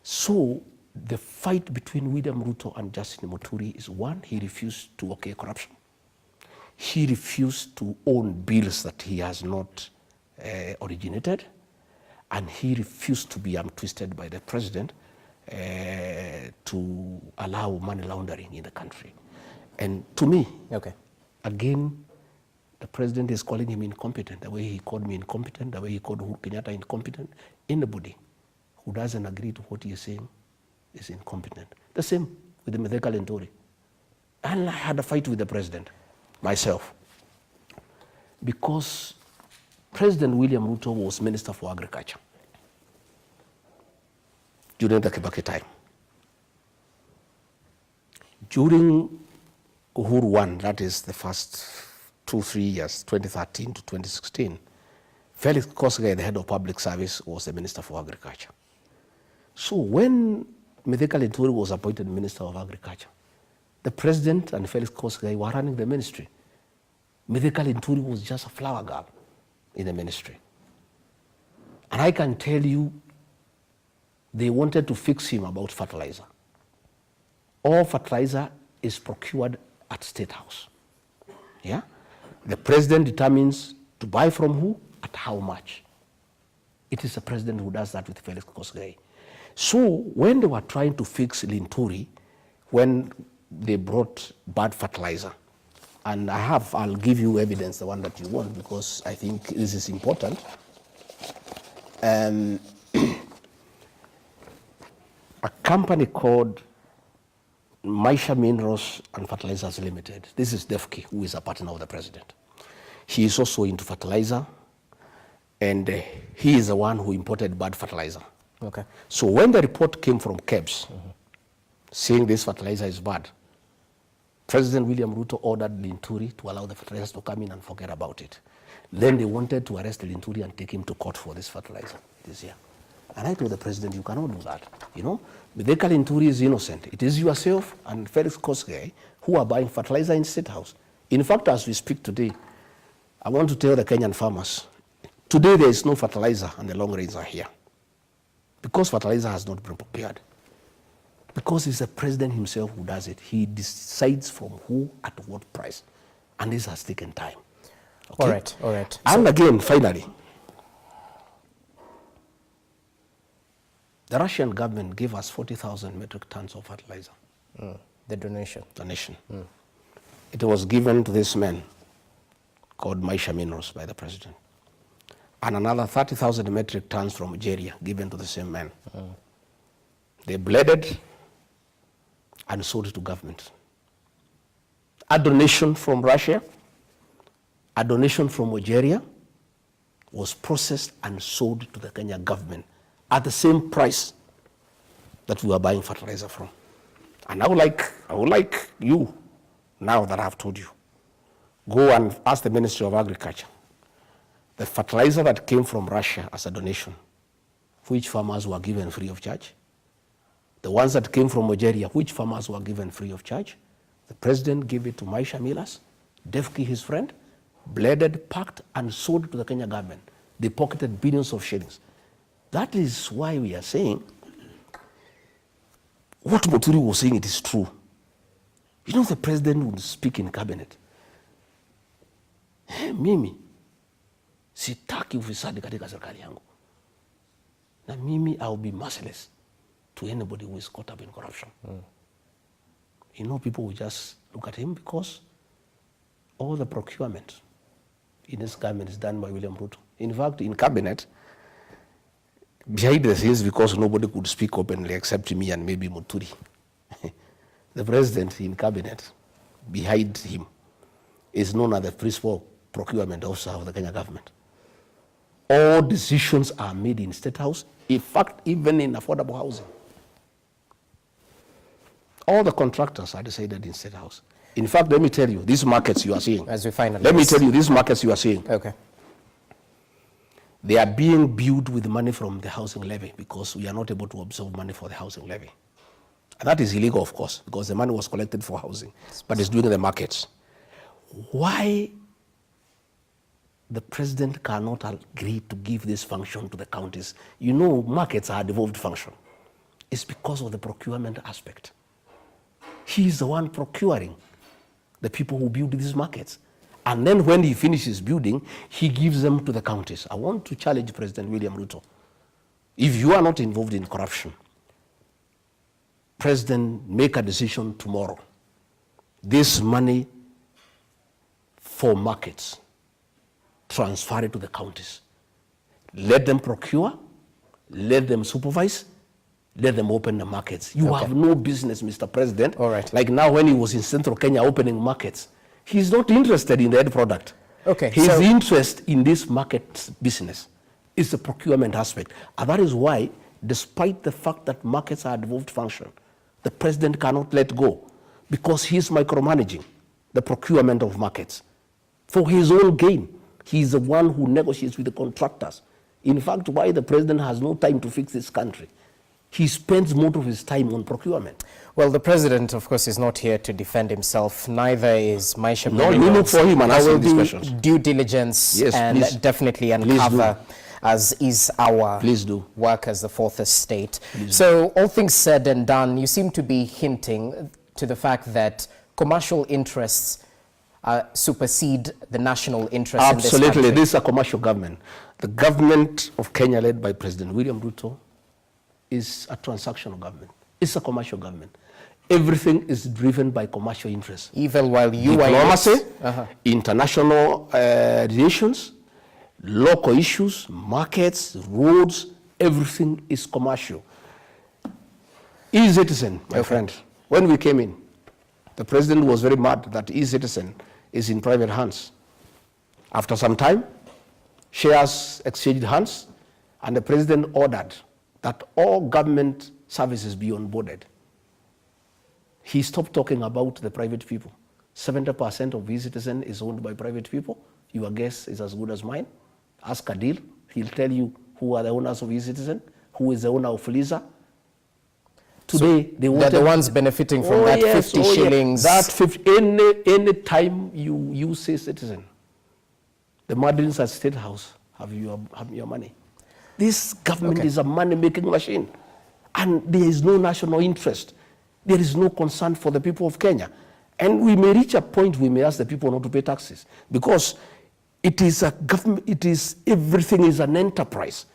So the fight between William Ruto and Justin Muturi is, one, he refused to okay corruption. He refused to own bills that he has not originated, and he refused to be twisted by the president to allow money laundering in the country. And to me, again, the president is calling him incompetent, the way he called me incompetent, the way he called Uhuru Kenyatta incompetent. Anybody who doesn't agree to what he is saying is incompetent. The same with the Mithika Linturi. And I had a fight with the president, myself, because President William Ruto was Minister for Agriculture during the Kibaki time. During Uhuru 1, that is the first 2-3 years, 2013 to 2016, Felix Kosgei, the head of public service, was the Minister for Agriculture. So when Mithika Linturi was appointed Minister of Agriculture, the president and Felix Kosgei were running the ministry. Mithika Linturi was just a flower girl in the ministry. And I can tell you, they wanted to fix him about fertilizer. All fertilizer is procured at State House. Yeah? The president determines to buy from who, at how much. It is the president who does that with Felix Kosgei. So when they were trying to fix Linturi, when they brought bad fertilizer, and I'll give you evidence, the one that you want, because I think this is important. A company called Maisha Minerals and Fertilizers Limited. This is Defki, who is a partner of the president. He is also into fertilizer, and he is the one who imported bad fertilizer. Okay. So when the report came from KEBS, saying this fertilizer is bad, President William Ruto ordered Linturi to allow the fertilizers to come in and forget about it. Then they wanted to arrest Linturi and take him to court for this fertilizer this year. And I told the president, you cannot do that. You know, Mithika Linturi is innocent. It is yourself and Felix Kosgei who are buying fertilizer in State House. In fact, as we speak today, I want to tell the Kenyan farmers, today there is no fertilizer and the long rains are here. Because fertilizer has not been prepared. Because it's the president himself who does it. He decides from who at what price. And this has taken time. Okay? All right. And again, finally, the Russian government gave us 40,000 metric tons of fertilizer. The donation. It was given to this man called Maisha Minerals by the president. And another 30,000 metric tons from Algeria given to the same man. They blended and sold it to government. A donation from Russia, a donation from Algeria was processed and sold to the Kenya government at the same price that we were buying fertilizer from. And I would like you, now that I have told you, go and ask the Ministry of Agriculture, the fertilizer that came from Russia as a donation, which farmers were given free of charge? The ones that came from Algeria, which farmers were given free of charge? The president gave it to Maisha Minerals, Defki, his friend, blended, packed, and sold to the Kenya government. They pocketed billions of shillings. That is why we are saying what Muturi was saying, it is true. You know, the president would speak in cabinet. Mimi, sitaki ufisadi katika serikali yangu. Na mimi, I will be merciless to anybody who is caught up in corruption. You know, people will just look at him because all the procurement in this government is done by William Ruto. In fact, in cabinet, Behind the scenes, because nobody could speak openly except me and maybe Muturi. The president in cabinet, behind him, is known as the principal procurement officer of the Kenya government. All decisions are made in State House, in fact, even in affordable housing. All the contractors are decided in State House. In fact, let me tell you, these markets you are seeing. As we finally. Let me tell you, these markets you are seeing. Okay. They are being built with money from the housing levy because we are not able to absorb money for the housing levy. And that is illegal, of course, because the money was collected for housing, but it's doing the markets. Why the president cannot agree to give this function to the counties? You know, markets are a devolved function. It's because of the procurement aspect. He is the one procuring the people who build these markets. And then when he finishes building, he gives them to the counties. I want to challenge President William Ruto. If you are not involved in corruption, President, make a decision tomorrow. This money for markets, transfer it to the counties. Let them procure, let them supervise, let them open the markets. You have no business, Mr. President. All right. Like now when he was in Central Kenya opening markets, he's not interested in the end product. Okay. His interest in this market business is the procurement aspect. And that is why, despite the fact that markets are a devolved function, the president cannot let go because he's micromanaging the procurement of markets for his own gain. He's the one who negotiates with the contractors. In fact, why the president has no time to fix this country. He spends most of his time on procurement. Well, the president, of course, is not here to defend himself. Neither is Maisha. No, you look for him and ask him these questions. Due diligence, yes, and please. Definitely uncover, as is our work as the fourth estate. So all things said and done, you seem to be hinting to the fact that commercial interests supersede the national interest in this country. Absolutely. This is a commercial government. The government of Kenya, led by President William Ruto, is a transactional government. It's a commercial government. Everything is driven by commercial interests. Even while you diplomacy, international relations, local issues, markets, roads, everything is commercial. E-Citizen, my friend, when we came in, the president was very mad that E-Citizen is in private hands. After some time, shares exchanged hands, and the president ordered that all government services be onboarded. He stopped talking about the private people. 70% of E-Citizen is owned by private people. Your guess is as good as mine. Ask Adil, he'll tell you who are the owners of E-Citizen, who is the owner of Fuliza. Today, so they're the ones benefiting from that 50 shillings. That 50, any time you use E-Citizen, the Madrins at State House have your money. This government is a money-making machine, and there is no national interest. There is no concern for the people of Kenya. And we may reach a point we may ask the people not to pay taxes, because it is a government, everything is an enterprise.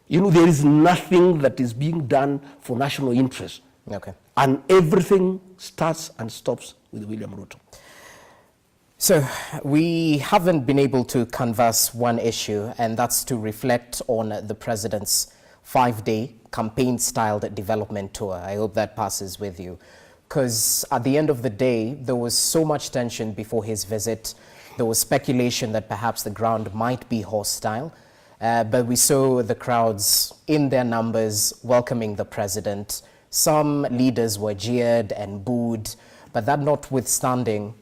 You know, there is nothing that is being done for national interest. And everything starts and stops with William Ruto. So we haven't been able to canvass one issue, and that's to reflect on the president's 5-day campaign-styled development tour. I hope that passes with you. Because at the end of the day, there was so much tension before his visit. There was speculation that perhaps the ground might be hostile. But we saw the crowds in their numbers welcoming the president. Some leaders were jeered and booed. But that notwithstanding,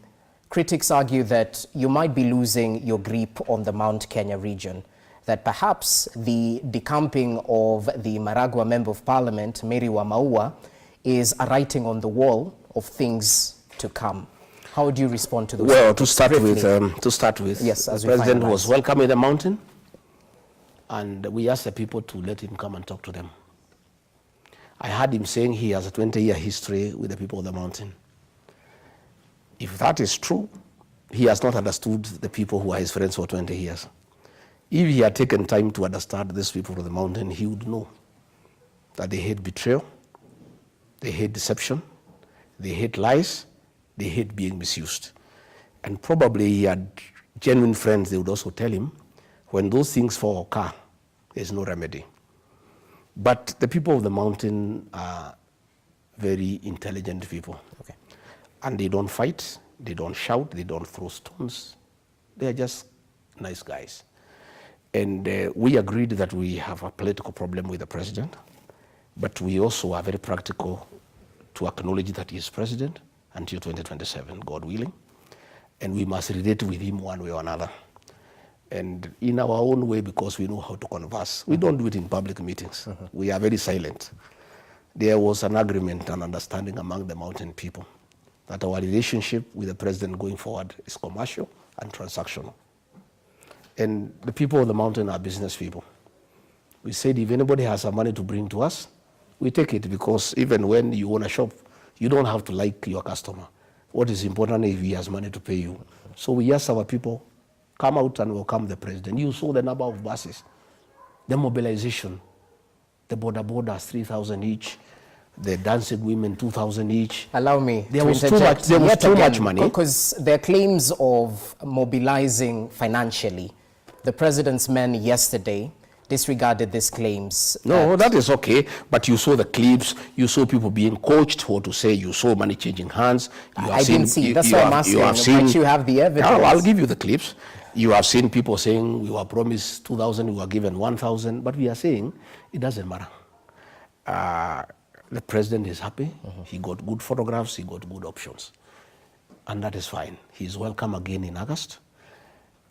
critics argue that you might be losing your grip on the Mount Kenya region, that perhaps the decamping of the Maragua Member of Parliament, Mary Wamaua, is a writing on the wall of things to come. How would you respond to those? Well, to start with, yes, the president was welcome in the mountain, and we asked the people to let him come and talk to them. I heard him saying he has a 20-year history with the people of the mountain. If that is true, he has not understood the people who are his friends for 20 years. If he had taken time to understand these people of the mountain, he would know that they hate betrayal, they hate deception, they hate lies, they hate being misused. And probably he had genuine friends, they would also tell him, when those things fall occur, there's no remedy. But the people of the mountain are very intelligent people. Okay. And they don't fight, they don't shout, they don't throw stones. They are just nice guys. And we agreed that we have a political problem with the president, but we also are very practical to acknowledge that he is president until 2027, God willing. And we must relate with him one way or another. And in our own way, because we know how to converse. We don't do it in public meetings. We are very silent. There was an agreement and understanding among the mountain people that our relationship with the president going forward is commercial and transactional. And the people of the mountain are business people. We said if anybody has some money to bring to us, we take it, because even when you own a shop, you don't have to like your customer. What is important is if he has money to pay you. So we asked our people, come out and welcome the president. You saw the number of buses, the mobilization, the borders, 3,000 each, the dancing women, 2,000 each. Allow me there to was interject. There was too much money. Because there are claims of mobilizing financially. The president's men yesterday disregarded these claims. No, that is okay. But you saw the clips. You saw people being coached what to say. You saw money changing hands. I didn't see. That's what I'm asking. Might you have the evidence? I'll give you the clips. You have seen people saying we were promised 2,000, we were given 1,000. But we are saying it doesn't matter. The president is happy. He got good photographs. He got good options. And that is fine. He's welcome again in August.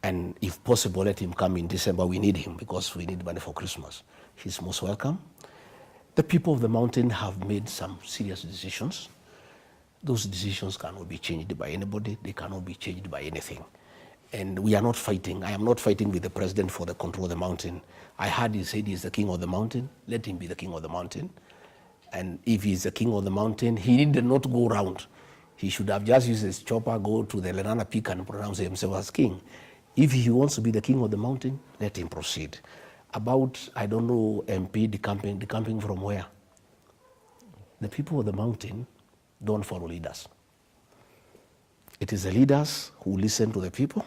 And if possible, let him come in December. We need him because we need money for Christmas. He's most welcome. The people of the mountain have made some serious decisions. Those decisions cannot be changed by anybody. They cannot be changed by anything. And we are not fighting. I am not fighting with the president for the control of the mountain. I heard he said he's the king of the mountain. Let him be the king of the mountain. And if he's the king of the mountain, he did not go around. He should have just used his chopper, go to the Lenana Peak and pronounce himself as king. If he wants to be the king of the mountain, let him proceed. About, I don't know, MP decamping from where? The people of the mountain don't follow leaders. It is the leaders who listen to the people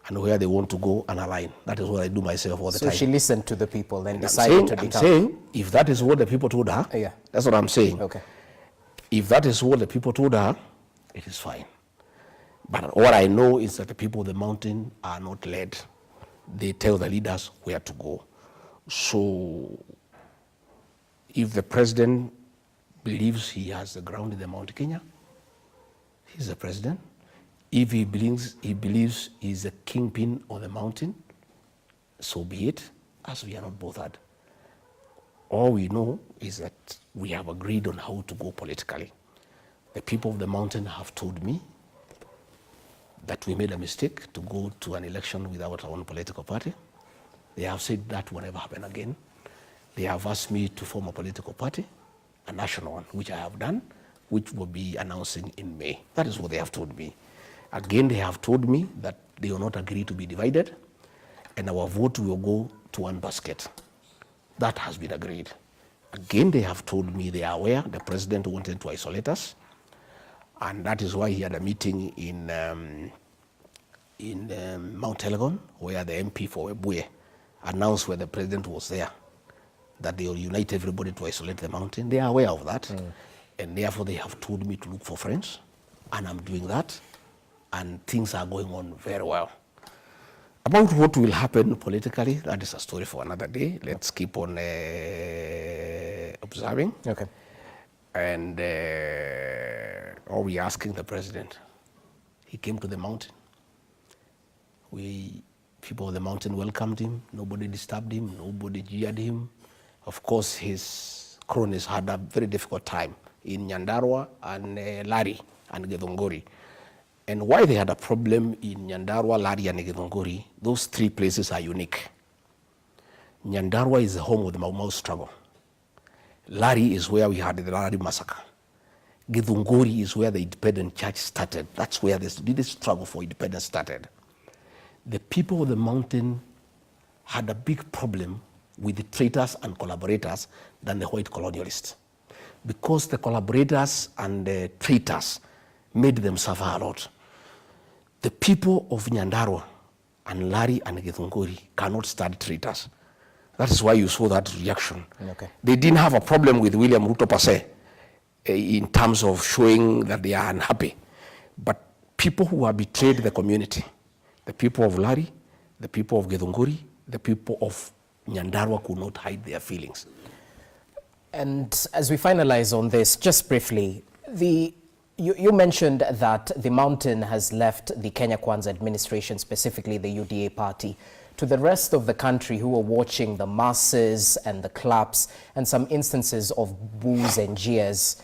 and where they want to go and align. That is what I do myself all the time. So she listened to the people and decided to decamp. I'm saying, if that is what the people told her, that's what I'm saying. Okay. If that is what the people told her, it is fine. But what I know is that the people of the mountain are not led. They tell the leaders where to go. So if the president believes he has the ground in the Mount Kenya, he's the president. If he believes he's the kingpin of the mountain, so be it, as we are not bothered. All we know is that we have agreed on how to go politically. The people of the mountain have told me that we made a mistake to go to an election without our own political party. They have said that will never happen again. They have asked me to form a political party, a national one, which I have done, which will be announcing in May. That is what they have told me. Again, they have told me that they will not agree to be divided, and our vote will go to one basket. That has been agreed. Again, they have told me they are aware the president wanted to isolate us, and that is why he had a meeting in Mount Elgon, where the MP for Webuye announced where the president was there, that they will unite everybody to isolate the mountain. They are aware of that, and therefore they have told me to look for friends, and I'm doing that, and things are going on very well. About what will happen politically, that is a story for another day. Let's keep on observing. Okay. And are we asking the president? He came to the mountain. People of the mountain welcomed him. Nobody disturbed him. Nobody jeered him. Of course, his cronies had a very difficult time in Nyandarua and Lari and Githunguri. And why they had a problem in Nyandarua, Lari, and Githunguri, those three places are unique. Nyandarua is the home of the Mau Mau struggle. Lari is where we had the Lari massacre. Githunguri is where the independent church started. That's where this struggle for independence started. The people of the mountain had a big problem with the traitors and collaborators than the white colonialists, because the collaborators and the traitors made them suffer a lot. The people of Nyandarua and Lari and Githunguri cannot stand traitors. That is why you saw that reaction. Okay. They didn't have a problem with William Ruto per se, in terms of showing that they are unhappy. But people who have betrayed the community, the people of Lari, the people of Githunguri, the people of Nyandarua could not hide their feelings. And as we finalize on this, just briefly, you mentioned that the mountain has left the Kenya Kwanza administration, specifically the UDA party. To the rest of the country who are watching the masses and the claps and some instances of boos and jeers,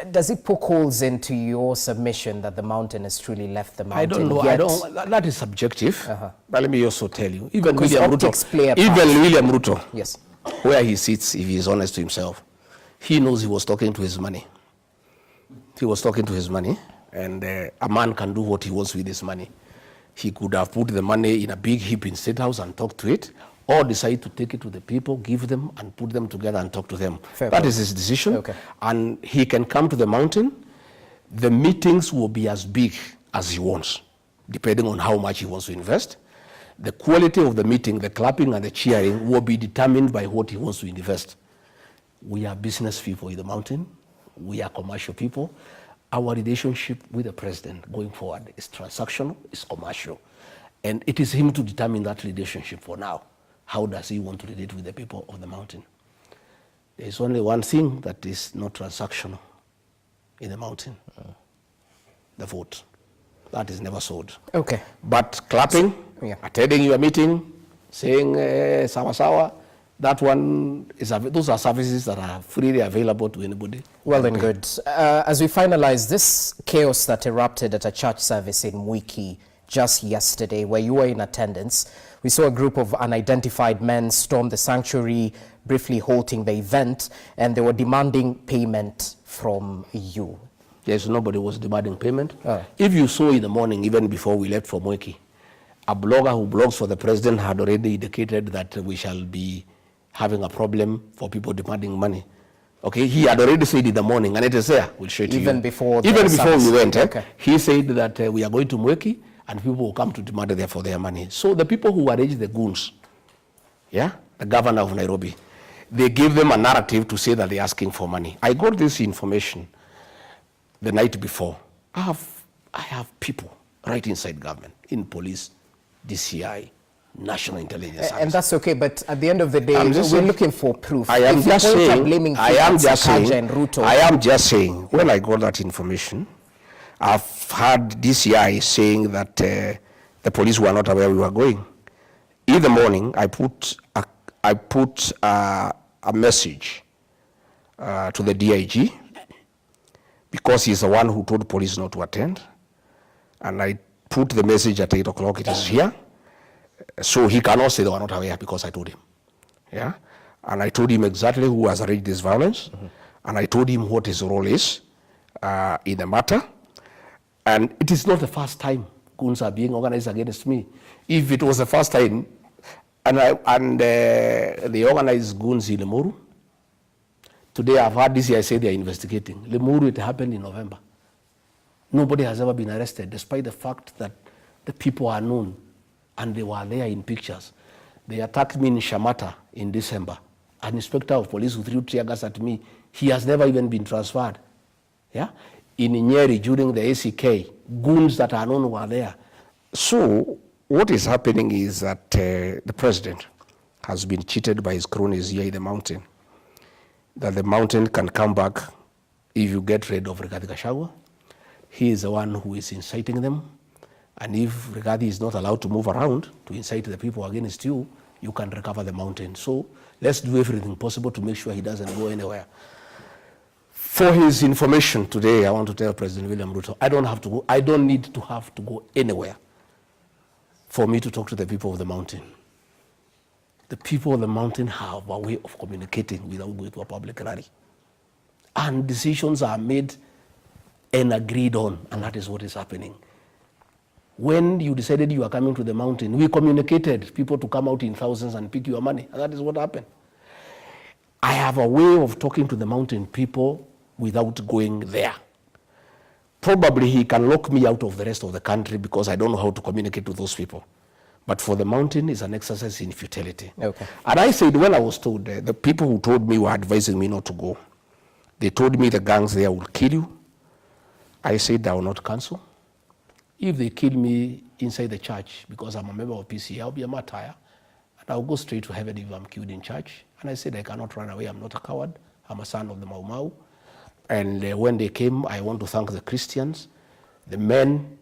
does it poke holes into your submission that the mountain has truly left the mountain? I don't know. That is subjective. But let me also tell you, even William Ruto, yes, where he sits, if he is honest to himself, he knows he was talking to his money. He was talking to his money, and a man can do what he wants with his money. He could have put the money in a big heap in State House and talk to it, or decide to take it to the people, give them, and put them together and talk to them. That is his decision. Okay. And he can come to the mountain. The meetings will be as big as he wants, depending on how much he wants to invest. The quality of the meeting, the clapping and the cheering, will be determined by what he wants to invest. We are business people in the mountain. We are commercial people. Our relationship with the president going forward is transactional, is commercial. And it is him to determine that relationship for now. How does he want to relate with the people of the mountain? There is only one thing that is not transactional in the mountain, the vote. That is never sold. Okay. But clapping, attending your meeting, saying sawa sawa, that one is, those are services that are freely available to anybody. Well and good. As we finalize this chaos that erupted at a church service in Mwiki just yesterday, where you were in attendance, we saw a group of unidentified men storm the sanctuary, briefly halting the event, and they were demanding payment from you. Yes, nobody was demanding payment. If you saw in the morning, even before we left for Mwiki, a blogger who blogs for the president had already indicated that we shall be having a problem for people demanding money. Okay, he had already said in the morning, and it is there. We'll show it to you. Even before we went, okay. He said that we are going to Mweki, and people will come to demand there for their money. So the people who arranged the goons, the governor of Nairobi, they gave them a narrative to say that they're asking for money. I got this information the night before. I have people right inside government, in police, DCI, National Intelligence Service. And that's okay, but at the end of the day, we're looking for proof. I am just saying, when I got that information, I've heard DCI saying that the police were not aware we were going. In the morning, I put a message to the DIG, because he's the one who told police not to attend. And I put the message at 8 o'clock, it is here. So he cannot say they were not aware because I told him. And I told him exactly who has arranged this violence. And I told him what his role is in the matter. And it is not the first time goons are being organized against me. If it was the first time, they organized goons in Limuru. Today I've heard this year say they are investigating. Limuru, it happened in November. Nobody has ever been arrested, despite the fact that the people are known and they were there in pictures. They attacked me in Shamata in December. An inspector of police who threw tear gas at me, he has never even been transferred. In Nyeri during the ACK, goons that are known were there. So what is happening is that the president has been cheated by his cronies here in the mountain. That the mountain can come back if you get rid of Rigathi Gachagua. He is the one who is inciting them. And if Rigathi is not allowed to move around to incite the people against you, you can recover the mountain. So let's do everything possible to make sure he doesn't go anywhere. For his information today, I want to tell President William Ruto, I don't need to have to go anywhere for me to talk to the people of the mountain. The people of the mountain have a way of communicating without going to a public rally. And decisions are made and agreed on, and that is what is happening. When you decided you are coming to the mountain, we communicated people to come out in thousands and pick your money, and that is what happened. I have a way of talking to the mountain people without going there. Probably he can lock me out of the rest of the country because I don't know how to communicate to those people. But for the mountain, it's an exercise in futility. Okay. And I said, when I was told, the people who told me were advising me not to go. They told me the gangs there will kill you. I said I will not cancel. If they kill me inside the church because I'm a member of PC, I'll be a martyr. And I'll go straight to heaven if I'm killed in church. And I said I cannot run away. I'm not a coward. I'm a son of the Mau Mau. And when they came, I want to thank the Christians. The men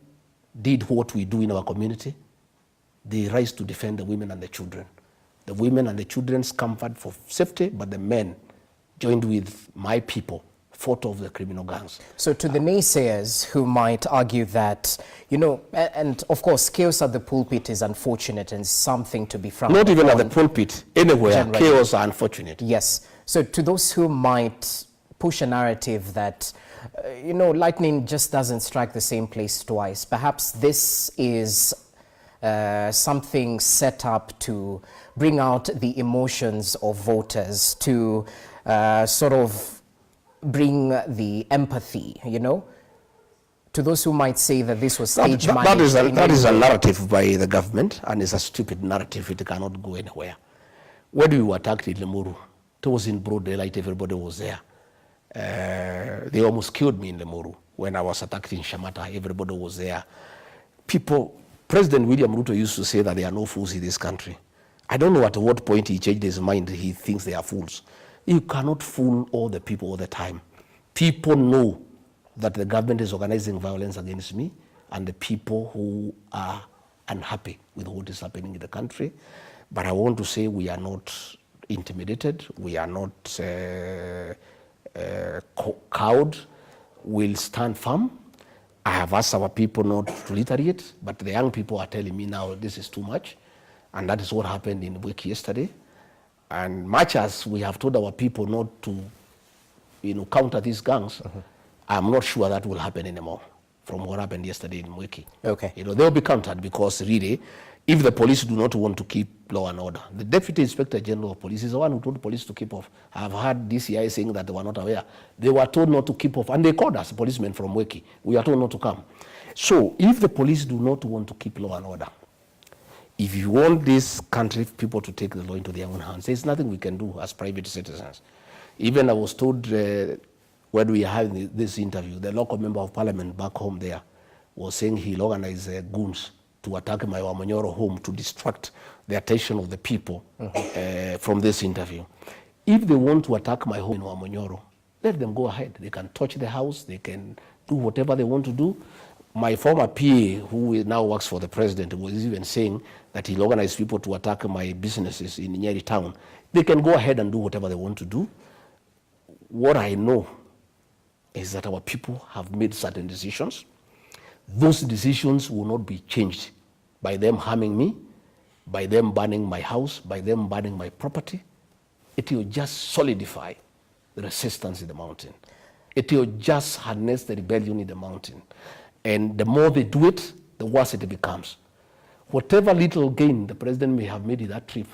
did what we do in our community. They rise to defend the women and the children. The women and the children's comfort for safety, but the men joined with my people, fought off the criminal gangs. So to the naysayers who might argue that, and of course, chaos at the pulpit is unfortunate and something to be frowned upon. Not even at the pulpit, anywhere, generally. Chaos are unfortunate. Yes. So to those who might push a narrative that, lightning just doesn't strike the same place twice, perhaps this is something set up to bring out the emotions of voters, to sort of bring the empathy, to those who might say that this was stage managed. That is a narrative by the government, and it's a stupid narrative. It cannot go anywhere. When we were attacked in Limuru, it was in broad daylight, everybody was there. They almost killed me in Limuru. When I was attacked in Shamata, everybody was there. President William Ruto used to say that there are no fools in this country. I don't know at what point he changed his mind. He thinks they are fools. You cannot fool all the people all the time. People know that the government is organizing violence against me, and the people who are unhappy with what is happening in the country. But I want to say we are not intimidated. We are not cowed. We'll stand firm. I have asked our people not to retaliate, but the young people are telling me now this is too much. And that is what happened in Wake yesterday. And much as we have told our people not to counter these gangs, I'm not sure that will happen anymore from what happened yesterday in Wake. Okay. They'll be countered because really, if the police do not want to keep law and order, the Deputy Inspector General of Police is the one who told the police to keep off. I've heard DCI saying that they were not aware. They were told not to keep off, and they called us, policemen from Wake. We are told not to come. So if the police do not want to keep law and order, if you want this country people to take the law into their own hands, there's nothing we can do as private citizens. Even I was told when we are having this interview, the local member of parliament back home there was saying he'll organize goons to attack my Wamanyoro home to distract the attention of the people from this interview. If they want to attack my home in Wamanyoro, let them go ahead. They can touch the house, they can do whatever they want to do. My former PA, who now works for the president, was even saying that he'll organize people to attack my businesses in Nyeri town. They can go ahead and do whatever they want to do. What I know is that our people have made certain decisions. Those decisions will not be changed by them harming me, by them burning my house, by them burning my property. It will just solidify the resistance in the mountain. It will just harness the rebellion in the mountain. And the more they do it, the worse it becomes. Whatever little gain the president may have made in that trip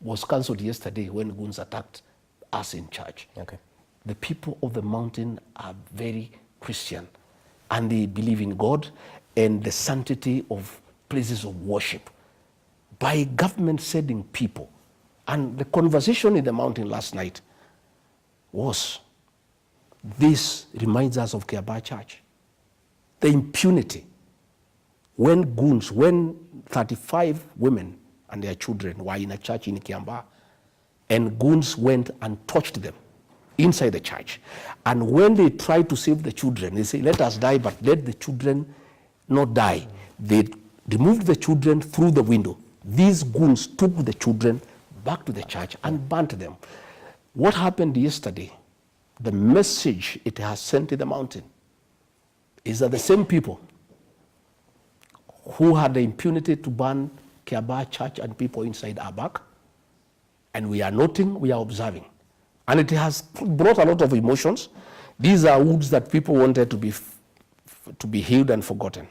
was cancelled yesterday when Goons attacked us in church. Okay. The people of the mountain are very Christian, and they believe in God and the sanctity of places of worship. By government sending people, and the conversation in the mountain last night was, this reminds us of Kiambaa Church. The impunity. When Goons, when 35 women and their children were in a church in Kiambaa, and Goons went and touched them inside the church. And when they tried to save the children, they say, let us die, but let the children not die. They removed the children through the window. These Goons took the children back to the church and burnt them. What happened yesterday, the message it has sent to the mountain, is that the same people who had the impunity to burn Kiambaa Church and people inside are back, and we are noting, we are observing. And it has brought a lot of emotions. These are wounds that people wanted to be healed and forgotten.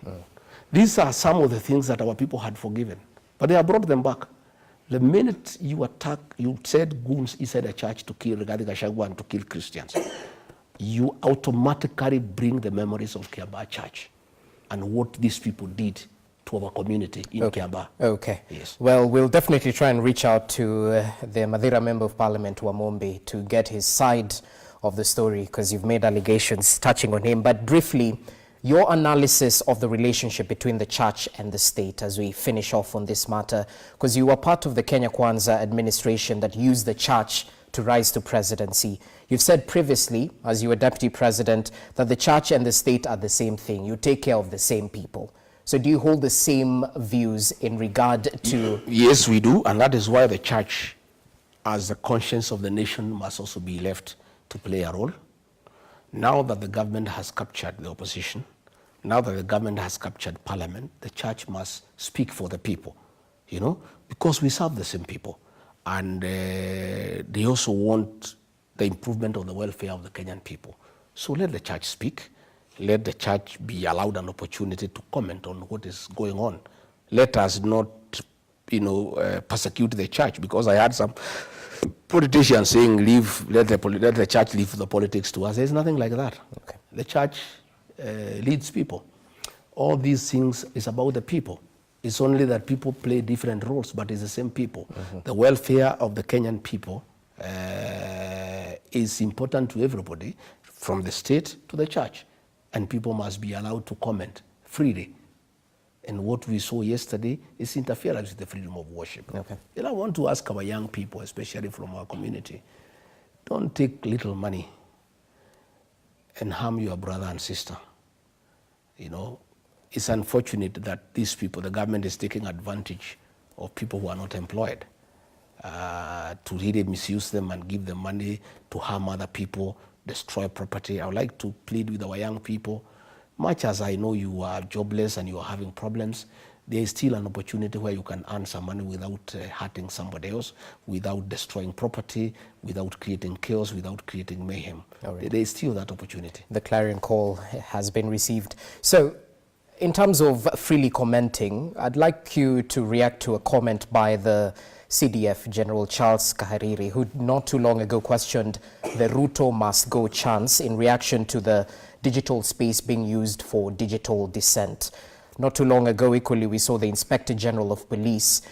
These are some of the things that our people had forgiven, but they have brought them back. The minute you said Goons inside a church to kill Rigathi Gachagua and to kill Christians, you automatically bring the memories of Kiambaa Church and what these people did to our community in Kiambaa. Okay. Yes. Well, we'll definitely try and reach out to the Madeira Member of Parliament, Wamombi, to get his side of the story, because you've made allegations touching on him. But briefly, your analysis of the relationship between the church and the state as we finish off on this matter, because you were part of the Kenya Kwanza administration that used the church to rise to presidency. You've said previously, as you were deputy president, that the church and the state are the same thing. You take care of the same people. So do you hold the same views in regard to... Yes, we do, and that is why the church, as the conscience of the nation, must also be left to play a role. Now that the government has captured the opposition, now that the government has captured parliament, the church must speak for the people, you know, because we serve the same people. And they also want the improvement of the welfare of the Kenyan people. So let the church speak. Let the church be allowed an opportunity to comment on what is going on. Let us not, persecute the church, because I had some politicians saying, let the church leave the politics to us. There's nothing like that. Okay. The church leads people. All these things is about the people. It's only that people play different roles, but it's the same people. Mm-hmm. The welfare of the Kenyan people is important to everybody, from the state to the church. And people must be allowed to comment freely. And what we saw yesterday is interference with the freedom of worship. Okay. And I want to ask our young people, especially from our community, don't take little money and harm your brother and sister. It's unfortunate that these people, the government is taking advantage of people who are not employed to really misuse them and give them money to harm other people, destroy property. I would like to plead with our young people. Much as I know you are jobless and you are having problems, there is still an opportunity where you can earn some money without hurting somebody else, without destroying property, without creating chaos, without creating mayhem. Right. There is still that opportunity. The clarion call has been received. So, in terms of freely commenting, I'd like you to react to a comment by the CDF General Charles Kahariri, who not too long ago questioned the Ruto must go chance in reaction to the digital space being used for digital dissent. Not too long ago, equally, we saw the Inspector General of Police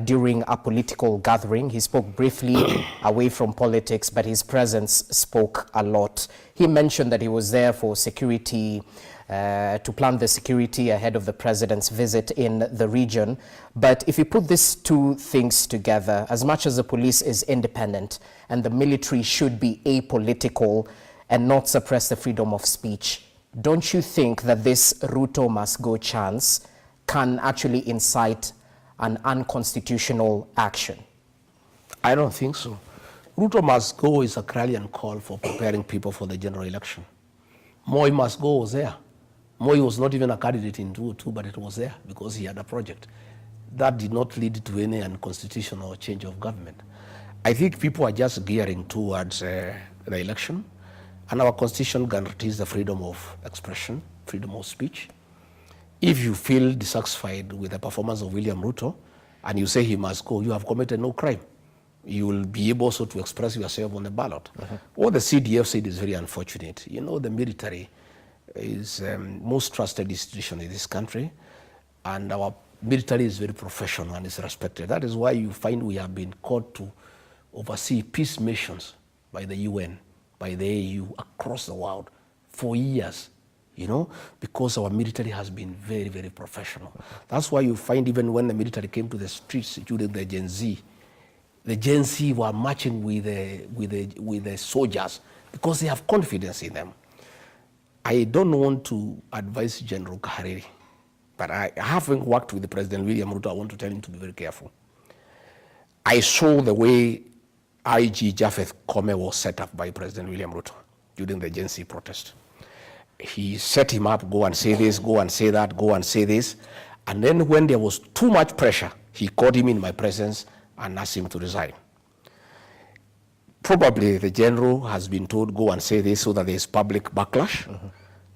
during a political gathering. He spoke briefly away from politics, but his presence spoke a lot. He mentioned that he was there for security, to plan the security ahead of the president's visit in the region. But if you put these two things together, as much as the police is independent and the military should be apolitical and not suppress the freedom of speech, don't you think that this Ruto must go chance can actually incite an unconstitutional action? I don't think so. Ruto must go is a clarion call for preparing people for the general election. Moi must go was there. Moi was not even a candidate in 2002, but it was there because he had a project. That did not lead to any unconstitutional change of government. I think people are just gearing towards the election, and our constitution guarantees the freedom of expression, freedom of speech. If you feel dissatisfied with the performance of William Ruto and you say he must go, you have committed no crime. You will be able also to express yourself on the ballot. What the CDF said is very unfortunate. The military is most trusted institution in this country, and our military is very professional and is respected. That is why you find we have been called to oversee peace missions by the UN, by the AU across the world for years, because our military has been very, very professional. That's why you find even when the military came to the streets during the Gen Z were marching with the soldiers because they have confidence in them. I don't want to advise General Kahariri, but having worked with the President William Ruto, I want to tell him to be very careful. I saw the way IG Japheth Kome was set up by President William Ruto during the Gen Z protest. He set him up, go and say this, go and say that, go and say this. And then when there was too much pressure, he called him in my presence and asked him to resign. Probably the general has been told, go and say this so that there is public backlash,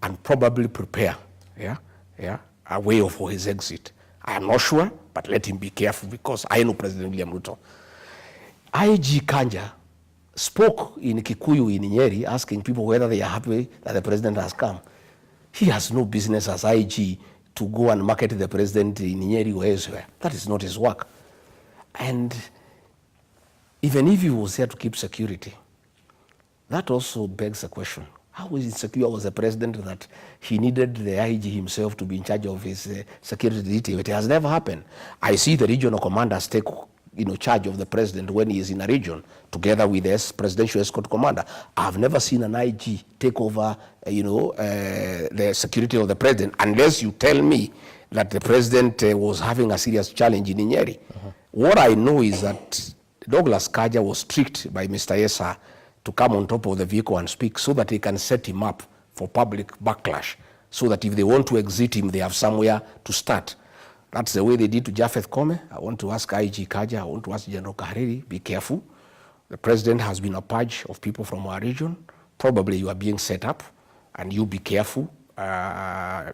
and probably prepare a way for his exit. I am not sure, but let him be careful because I know President William Ruto. IG Kanja spoke in Kikuyu in Nyeri asking people whether they are happy that the president has come. He has no business as IG to go and market the president in Nyeri or elsewhere. That is not his work. And even if he was there to keep security, that also begs a question. How insecure was the president that he needed the IG himself to be in charge of his security detail? It has never happened. I see the regional commanders take charge of the president when he is in a region, together with the presidential escort commander. I've never seen an IG take over, the security of the president, unless you tell me that the president was having a serious challenge in Nyeri. What I know is that Douglas Kaja was tricked by Mr. Yesa to come on top of the vehicle and speak so that they can set him up for public backlash, so that if they want to exit him, they have somewhere to start. That's the way they did to Japheth Kome. I want to ask IG Kaja, I want to ask General Kahariri, be careful. The president has been a purge of people from our region. Probably you are being set up, and you be careful.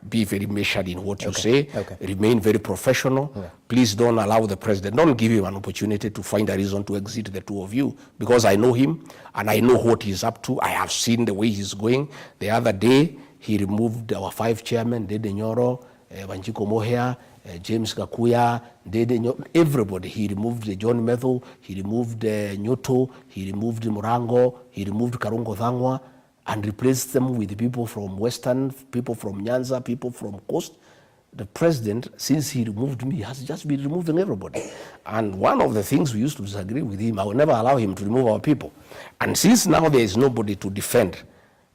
Be very measured in what you say. Remain very professional. Please don't allow the president, don't give him an opportunity to find a reason to exit the two of you, because I know him and I know what he's up to. I have seen the way he's going. The other day, he removed our 5 chairmen, Dede Nyoro, Wanjiko Mohea, James Gakuya, everybody. He removed John Metho, he removed Nyoto, he removed Murango, he removed Karungo Thangwa, and replaced them with people from Western, people from Nyanza, people from Coast. The president, since he removed me, has just been removing everybody. And one of the things we used to disagree with him, I will never allow him to remove our people. And since now there is nobody to defend,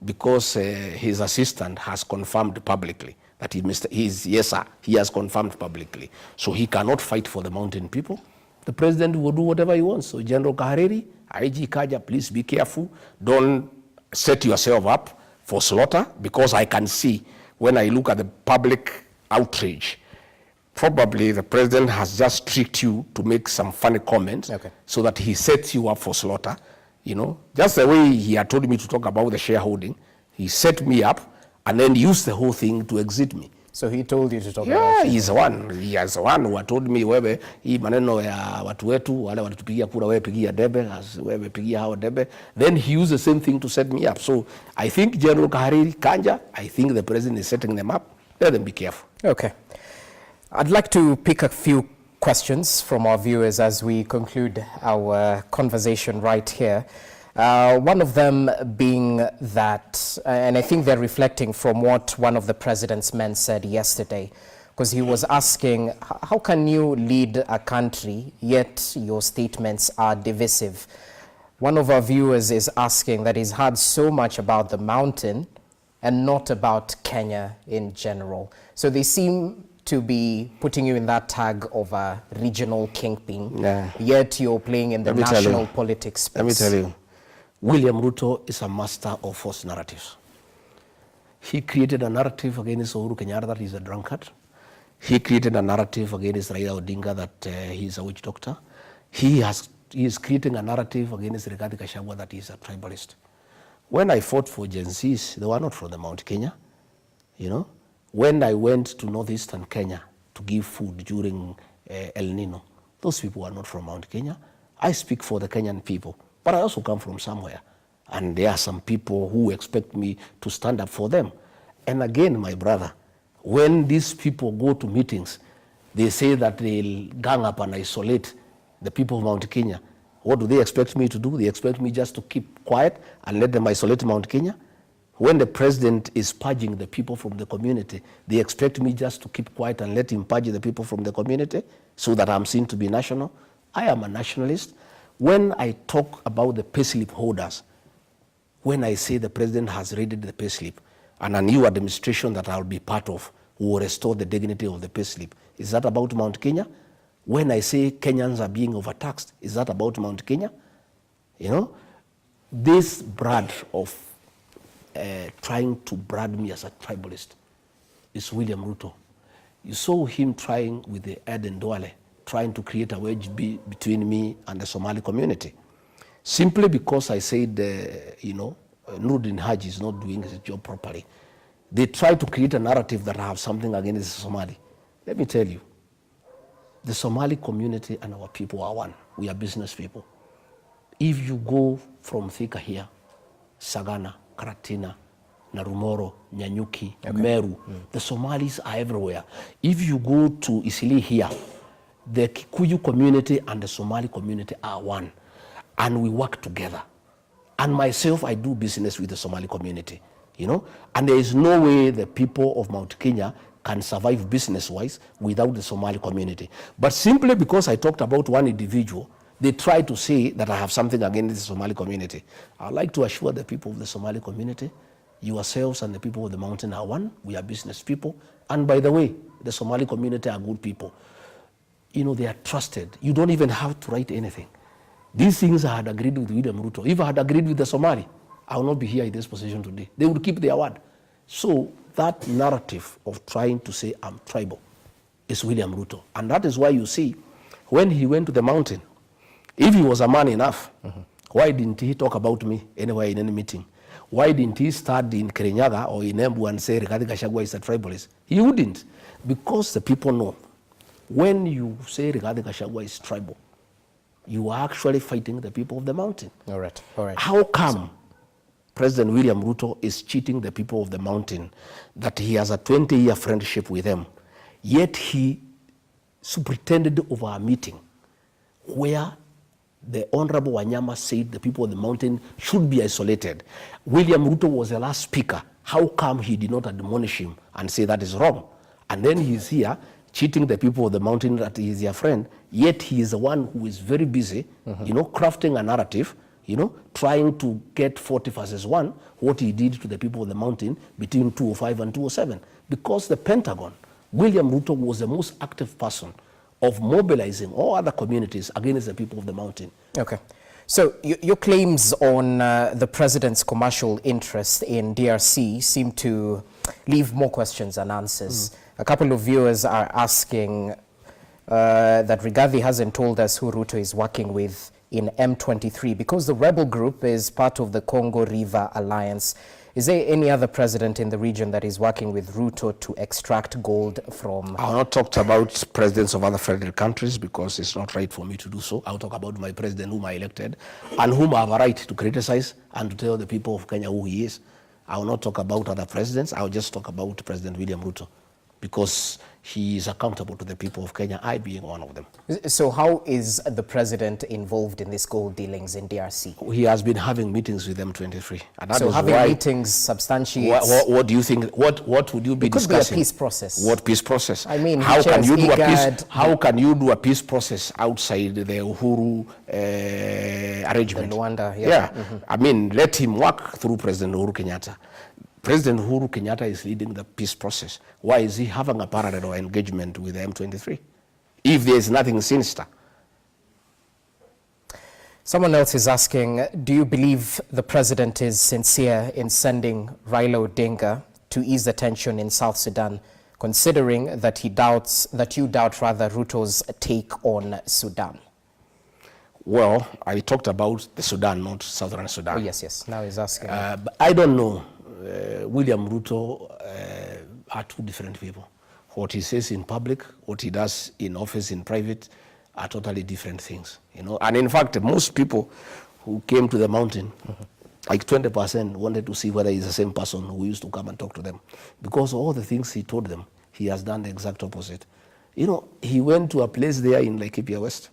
because his assistant has confirmed publicly that he has confirmed publicly. So he cannot fight for the mountain people. The president will do whatever he wants. So General Kahariri, IG Kaja, please be careful. Don't set yourself up for slaughter, because I can see when I look at the public outrage, probably the president has just tricked you to make some funny comments so that he sets you up for slaughter. Just the way he had told me to talk about the shareholding, he set me up and then used the whole thing to exit me. So he told you to talk about Yeah, he is the one who had told me, wewe hii maneno ya watu wetu wale walitupigia kura, wewe pigia debe, wewe pigia hao debe. Then he used the same thing to set me up. So I think General Kahariri, Kanja, I think the president is setting them up. Let them be careful. Okay. I'd like to pick a few questions from our viewers as we conclude our conversation right here. One of them being that, and I think they're reflecting from what one of the president's men said yesterday, because he was asking, how can you lead a country yet your statements are divisive? One of our viewers is asking that he's heard so much about the mountain and not about Kenya in general. So they seem to be putting you in that tag of a regional kingpin, yet you're playing in the national politics space. Let me tell you. William Ruto is a master of false narratives. He created a narrative against Uhuru Kenyatta that he's a drunkard. He created a narrative against Raila Odinga that he's a witch doctor. He is creating a narrative against Rigathi Gachagua that he's a tribalist. When I fought for Gen Zs, they were not from the Mount Kenya. When I went to northeastern Kenya to give food during El Nino, those people were not from Mount Kenya. I speak for the Kenyan people. But I also come from somewhere. And there are some people who expect me to stand up for them. And again, my brother, when these people go to meetings, they say that they'll gang up and isolate the people of Mount Kenya. What do they expect me to do? They expect me just to keep quiet and let them isolate Mount Kenya? When the president is purging the people from the community, they expect me just to keep quiet and let him purge the people from the community so that I'm seen to be national? I am a nationalist. When I talk about the payslip holders, when I say the president has raided the payslip and a new administration that I'll be part of will restore the dignity of the payslip, is that about Mount Kenya? When I say Kenyans are being overtaxed, is that about Mount Kenya? This brand of trying to brand me as a tribalist is William Ruto. You saw him trying with the Eden Duale, trying to create a wedge between me and the Somali community. Simply because I said, Nuruddin Haji is not doing his job properly. They try to create a narrative that I have something against the Somali. Let me tell you, the Somali community and our people are one. We are business people. If you go from Thika here, Sagana, Karatina, Narumoro, Nyanyuki, Meru. The Somalis are everywhere. If you go to Isili here, the Kikuyu community and the Somali community are one. And we work together. And myself, I do business with the Somali community, you know. And there is no way the people of Mount Kenya can survive business-wise without the Somali community. But simply because I talked about one individual, they try to say that I have something against the Somali community. I'd like to assure the people of the Somali community, yourselves and the people of the mountain are one. We are business people. And by the way, the Somali community are good people. You know, they are trusted. You don't even have to write anything. These things I had agreed with William Ruto. If I had agreed with the Somali, I would not be here in this position today. They would keep their word. So that narrative of trying to say I'm tribal is William Ruto. And that is why you see, when he went to the mountain, if he was a man enough, why didn't he talk about me anywhere in any meeting? Why didn't he start in Kirinyaga or in Embu and say Rigathi Gachagua is a tribalist? He wouldn't. Because the people know, when you say Rigathi Gachagua is tribal, you are actually fighting the people of the mountain. All right, all right. How come President William Ruto is cheating the people of the mountain that he has a 20-year friendship with them, yet he superintended over a meeting where the Honorable Wanyama said the people of the mountain should be isolated. William Ruto was the last speaker. How come he did not admonish him and say that is wrong? And then he's here cheating the people of the mountain that he is their friend, yet he is the one who is very busy, you know, crafting a narrative, you know, trying to get 40 versus 1, what he did to the people of the mountain between 2005 and 2007. Because the Pentagon, William Ruto was the most active person of mobilizing all other communities against the people of the mountain. Okay. So your claims on the president's commercial interest in DRC seem to leave more questions than answers. A couple of viewers are asking that Rigathi hasn't told us who Ruto is working with in M23 because the rebel group is part of the Congo River Alliance. Is there any other president in the region that is working with Ruto to extract gold from? I'll not talk about presidents of other federal countries because it's not right for me to do so. I'll talk about my president whom I elected and whom I have a right to criticize and to tell the people of Kenya who he is. I will not talk about other presidents. I'll just talk about President William Ruto because he is accountable to the people of Kenya, I being one of them. So how is the president involved in these gold dealings in DRC? He has been having meetings with M23. And that so is having why, meetings substantiates... What do you think, what would you be discussing? It could be a peace process. What peace process? I mean, how can you do a peace process outside the Uhuru arrangement? The Rwanda, yeah. I mean, let him work through President Uhuru Kenyatta. President Uhuru Kenyatta is leading the peace process. Why is he having a parallel or engagement with the M23? If there is nothing sinister. Someone else is asking, do you believe the president is sincere in sending Raila Odinga to ease the tension in South Sudan, considering that you doubt Ruto's take on Sudan? Well, I talked about the Sudan, not Southern Sudan. Oh, yes. Now he's asking. But I don't know. William Ruto are two different people. What he says in public, what he does in office, in private, are totally different things. You know, and in fact, most people who came to the mountain, like 20%, wanted to see whether he's the same person who used to come and talk to them, because all the things he told them, he has done the exact opposite. You know, he went to a place there in Laikipia West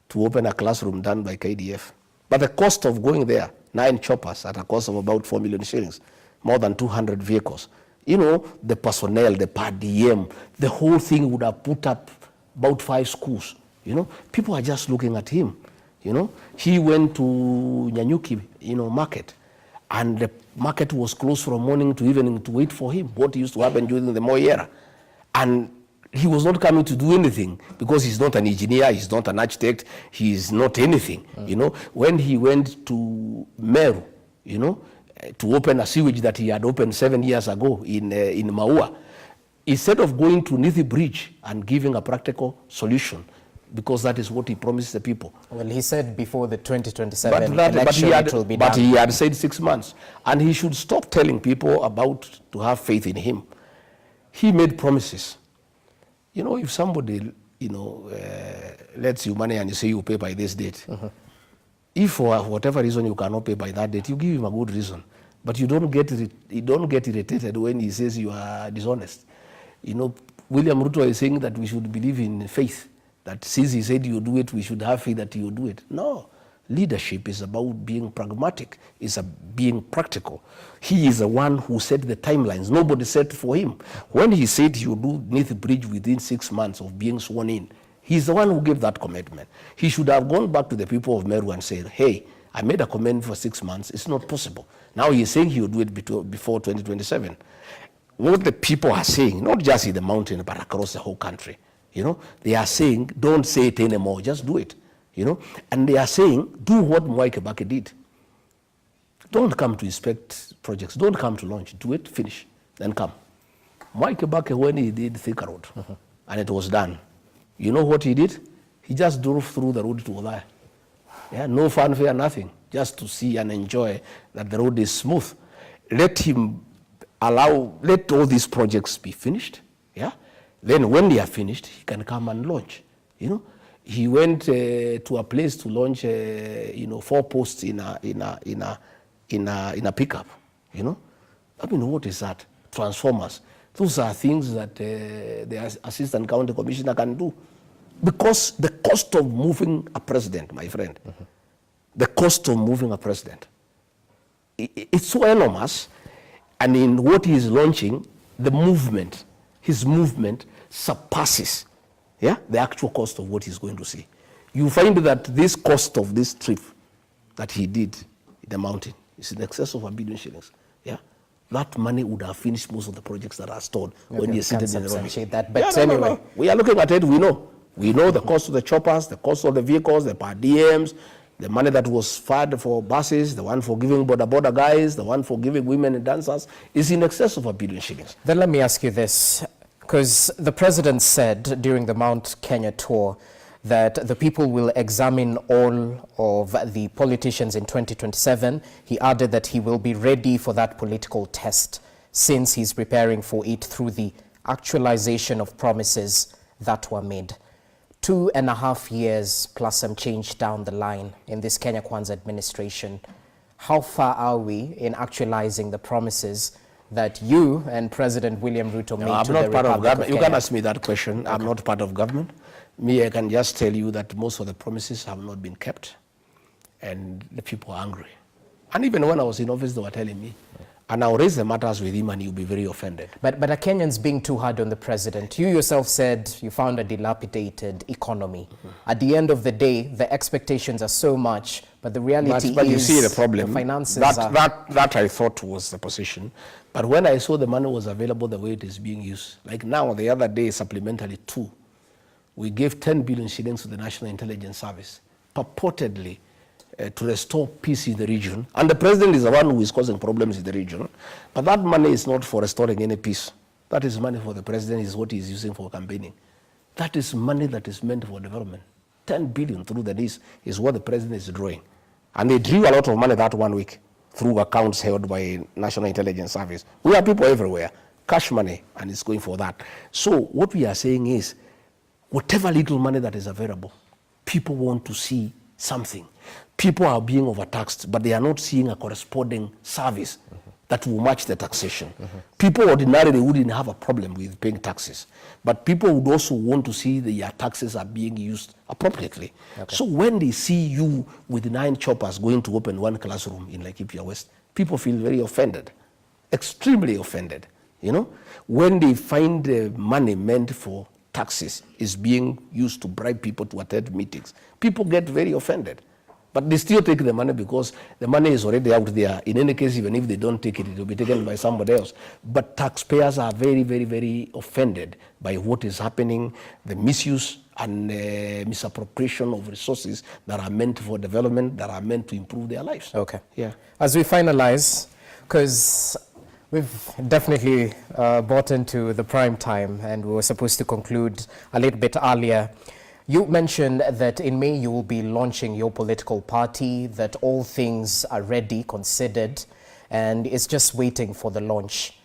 to open a classroom done by KDF, but the cost of going there, 9 choppers at a cost of about 4 million shillings. More than 200 vehicles. You know, the personnel, the per diem, the whole thing would have put up about 5 schools. You know, people are just looking at him. You know, he went to Nyanyuki, you know, market, and the market was closed from morning to evening to wait for him. What used to happen during the Moi era. And he was not coming to do anything because he's not an engineer, he's not an architect, he's not anything. You know, when he went to Meru, you know, to open a sewage that he had opened 7 years ago in Maua, instead of going to Nithi Bridge and giving a practical solution, because that is what he promised the people. Well, he said before the 2027 election it will be done. But he had said 6 months. And he should stop telling people about to have faith in him. He made promises. You know, if somebody, you know, lets you money and you say you pay by this date, if for whatever reason you cannot pay by that date, you give him a good reason. But you don't get irritated when he says you are dishonest. You know, William Ruto is saying that we should believe in faith, that since he said you do it, we should have faith that you do it. No. Leadership is about being pragmatic, is being practical. He is the one who set the timelines. Nobody set for him. When he said you do need the bridge within 6 months of being sworn in, he's the one who gave that commitment. He should have gone back to the people of Meru and said, hey, I made a commitment for 6 months. It's not possible. Now he's saying he will do it before 2027. What the people are saying, not just in the mountain, but across the whole country, you know, they are saying, don't say it anymore, just do it. You know, and they are saying, do what Mwai Kibaki did. Don't come to inspect projects. Don't come to launch. Do it, finish, then come. Mwai Kibaki, when he did Thika Road, and it was done, you know what he did? He just drove through the road to Othaya. Yeah, no fanfare, nothing, just to see and enjoy that the road is smooth. Let all these projects be finished. Yeah, then when they are finished, he can come and launch. You know. He went to a place to launch, 4 posts in a pickup. You know, I mean, what is that? Transformers. Those are things that the assistant county commissioner can do, because the cost of moving a president, my friend, the cost of moving a president, it's so enormous, and in what he is launching, his movement surpasses. Yeah, the actual cost of what he's going to see. You find that this cost of this trip that he did in the mountain is in excess of 1 billion shillings. Yeah, that money would have finished most of the projects that are stored when you're seated in the road. That, but yeah, anyway, no. We are looking at it. We know the cost of the choppers, the cost of the vehicles, the per diems, the money that was fed for buses, the one for giving border guys, the one for giving women and dancers is in excess of 1 billion shillings. Then let me ask you this. Because the president said during the Mount Kenya tour that the people will examine all of the politicians in 2027. He added that he will be ready for that political test since he's preparing for it through the actualization of promises that were made. 2.5 years plus some change down the line in this Kenya Kwanza administration. How far are we in actualizing the promises that you and President William Ruto made to the Republic of Kenya? You can ask me that question. Okay. I'm not part of government. Me, I can just tell you that most of the promises have not been kept, and the people are angry. And even when I was in office, they were telling me, and I'll raise the matters with him and he'll be very offended. But are Kenyans being too hard on the president? You yourself said you found a dilapidated economy. At the end of the day, the expectations are so much, but the reality but is you see the problem. The finances that I thought was the position. But when I saw the money was available the way it is being used, like now, the other day, supplementary 2, we gave 10 billion shillings to the National Intelligence Service, purportedly to restore peace in the region. And the president is the one who is causing problems in the region. But that money is not for restoring any peace. That is money for the president, is what he is using for campaigning. That is money that is meant for development. 10 billion through the list is what the president is drawing. And they drew a lot of money that 1 week through accounts held by National Intelligence Service. We have people everywhere, cash money, and it's going for that. So what we are saying is, whatever little money that is available, people want to see something. People are being overtaxed, but they are not seeing a corresponding service that will match the taxation. People ordinarily wouldn't have a problem with paying taxes, but people would also want to see their taxes are being used appropriately. Okay. So when they see you with 9 choppers going to open 1 classroom in Laikipia West, people feel very offended, extremely offended. You know, when they find the money meant for taxes is being used to bribe people to attend meetings, people get very offended. But they still take the money because the money is already out there. In any case, even if they don't take it, it will be taken by somebody else. But taxpayers are very, very, very offended by what is happening, the misuse and misappropriation of resources that are meant for development, that are meant to improve their lives. Okay. Yeah. As we finalize, because we've definitely bought into the prime time and we were supposed to conclude a little bit earlier. You mentioned that in May you will be launching your political party, that all things are ready, considered, and it's just waiting for the launch.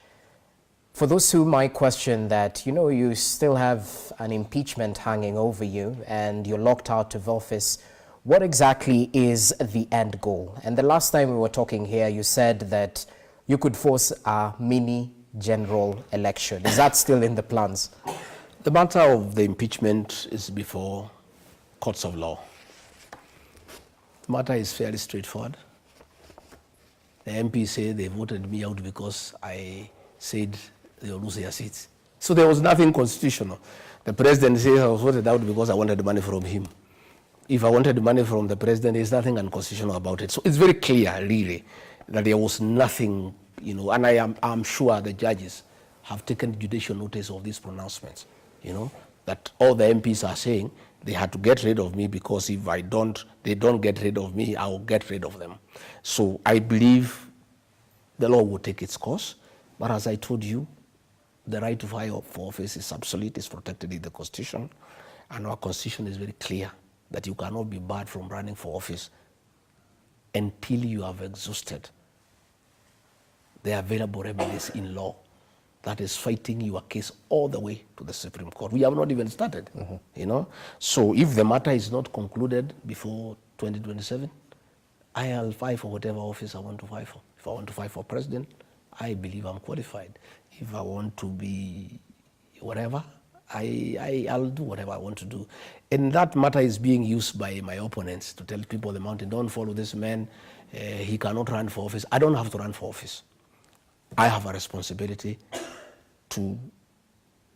For those who might question that, you know, you still have an impeachment hanging over you and you're locked out of office, what exactly is the end goal? And the last time we were talking here, you said that you could force a mini general election. Is that still in the plans? The matter of the impeachment is before courts of law. The matter is fairly straightforward. The MP say they voted me out because I said they will lose their seats. So there was nothing constitutional. The president says I was voted out because I wanted money from him. If I wanted money from the president, there's nothing unconstitutional about it. So it's very clear, really, that there was nothing, and I'm sure the judges have taken judicial notice of these pronouncements, that all the MPs are saying they had to get rid of me because if they don't get rid of me, I'll get rid of them. So I believe the law will take its course. But as I told you, the right to vie for office is absolute, it's protected in the Constitution. And our Constitution is very clear that you cannot be barred from running for office until you have exhausted the available remedies in law. That is fighting your case all the way to the Supreme Court. We have not even started, So if the matter is not concluded before 2027, I'll fight for whatever office I want to fight for. If I want to fight for president, I believe I'm qualified. If I want to be whatever, I'll do whatever I want to do. And that matter is being used by my opponents to tell people the mountain, don't follow this man, he cannot run for office. I don't have to run for office. I have a responsibility to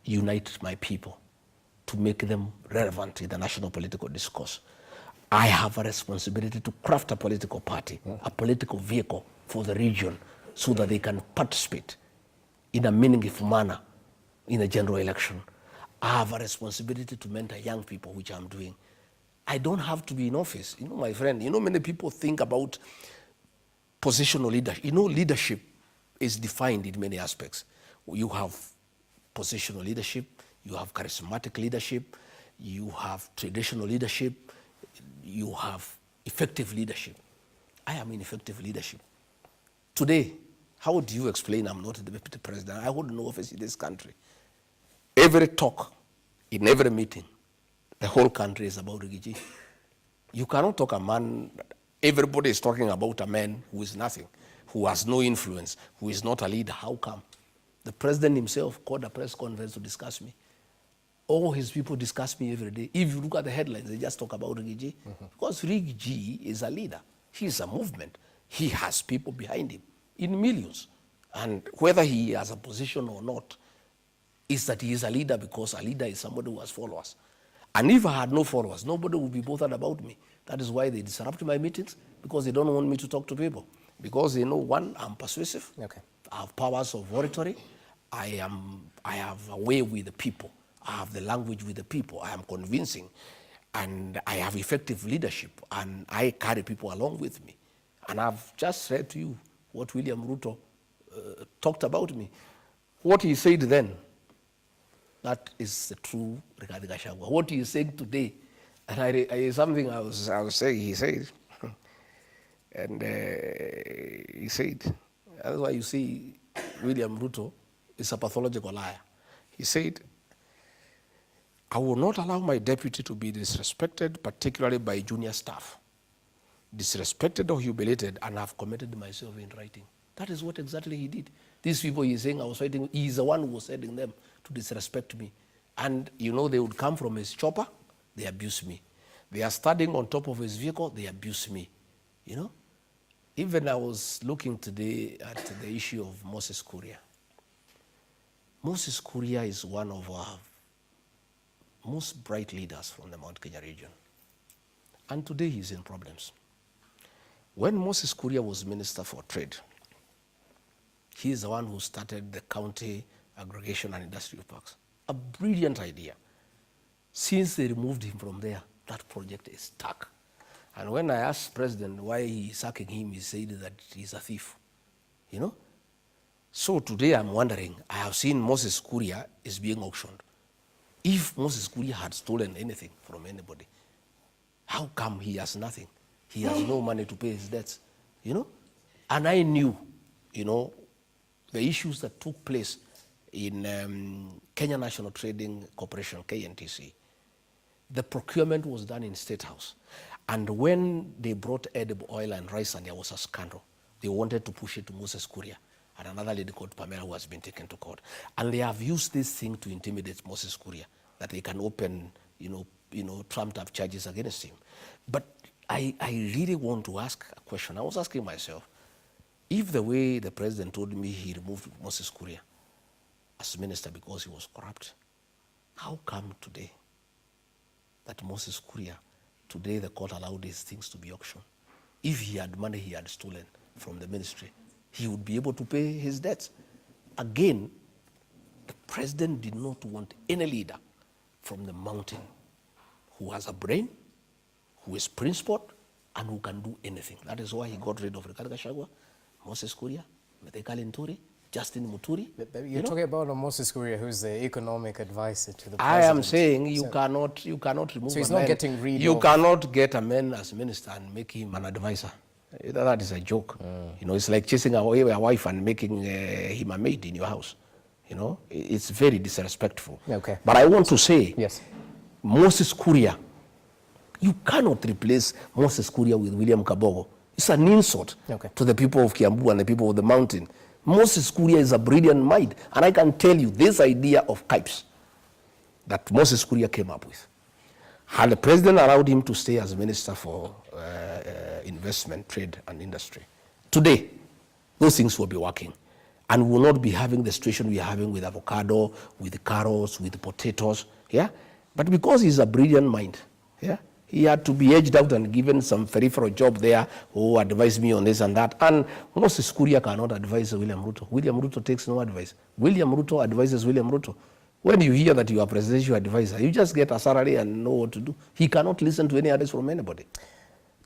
unite my people, to make them relevant in the national political discourse. I have a responsibility to craft a political party, a political vehicle for the region so that they can participate in a meaningful manner in a general election. I have a responsibility to mentor young people, which I'm doing. I don't have to be in office. My friend, many people think about positional leadership. Leadership is defined in many aspects. You have positional leadership, you have charismatic leadership, you have traditional leadership, you have effective leadership. I am in effective leadership. Today, how do you explain I'm not the deputy president? I hold no office in this country. Every talk, in every meeting, the whole country is about Rigiji. You cannot talk a man, everybody is talking about a man who is nothing, who has no influence, who is not a leader. How come? The president himself called a press conference to discuss me. All his people discuss me every day. If you look at the headlines, they just talk about Rigiji. Because Rigiji is a leader. He is a movement. He has people behind him in millions. And whether he has a position or not, is that he is a leader because a leader is somebody who has followers. And if I had no followers, nobody would be bothered about me. That is why they disrupt my meetings, because they don't want me to talk to people. Because they know, one, I'm persuasive. Okay. I have powers of oratory. I have a way with the people. I have the language with the people. I am convincing. And I have effective leadership. And I carry people along with me. And I've just said to you what William Ruto talked about me. What he said then, that is the true Rigathi Gachagua. What he is saying today, and something I was saying, he said, and he said, that's why you see William Ruto is a pathological liar. He said, I will not allow my deputy to be disrespected, particularly by junior staff. Disrespected or humiliated, and I've committed myself in writing. That is what exactly he did. These people he's saying I was fighting, he's the one who was sending them to disrespect me. And they would come from his chopper, they abuse me. They are standing on top of his vehicle, they abuse me. Even I was looking today at the issue of Moses Kuria. Moses Kuria is one of our most bright leaders from the Mount Kenya region. And today he's in problems. When Moses Kuria was Minister for Trade, he is the one who started the county aggregation and industrial parks. A brilliant idea. Since they removed him from there, that project is stuck. And when I asked President why he's sacking him, he said that he's a thief. So today I'm wondering, I have seen Moses Kuria is being auctioned. If Moses Kuria had stolen anything from anybody, how come he has nothing? He has no money to pay his debts, And I knew, the issues that took place in Kenya National Trading Corporation, KNTC. The procurement was done in State House. And when they brought edible oil and rice and there was a scandal, they wanted to push it to Moses Kuria. and another lady called Pamela who has been taken to court. And they have used this thing to intimidate Moses Kuria, that they can open, trumped-up charges against him. But I really want to ask a question. I was asking myself, if the way the president told me he removed Moses Kuria as minister because he was corrupt, how come today that Moses Kuria, today the court allowed these things to be auctioned? If he had money he had stolen from the ministry, he would be able to pay his debts. Again, the president did not want any leader from the mountain who has a brain, who is principled, and who can do anything. That is why he got rid of Rigathi Gachagua, Moses Kuria, Methekali Nturi, Justin Muturi. But you're talking about Moses Kuria, who's the economic advisor to the president. I am saying you cannot remove. So he's not getting rid of. You cannot get a man as minister and make him an advisor. That is a joke. It's like chasing away a wife and making him a maid in your house. It's very disrespectful. Okay. But I want to say, yes, Moses Kuria, you cannot replace Moses Kuria with William Kabogo. It's an insult to the people of Kiambu and the people of the mountain. Moses Kuria is a brilliant mind, and I can tell you this idea of KIPES that Moses Kuria came up with. Had the president allowed him to stay as minister for investment, trade, and industry, today, those things will be working. And we will not be having the situation we are having with avocado, with carrots, with potatoes. Yeah? But because he's a brilliant mind, yeah, he had to be edged out and given some peripheral job there, who advised me on this and that. And Moses Kuria cannot advise William Ruto. William Ruto takes no advice. William Ruto advises William Ruto. When you hear that you are presidential advisor, you just get a salary and know what to do. He cannot listen to any advice from anybody.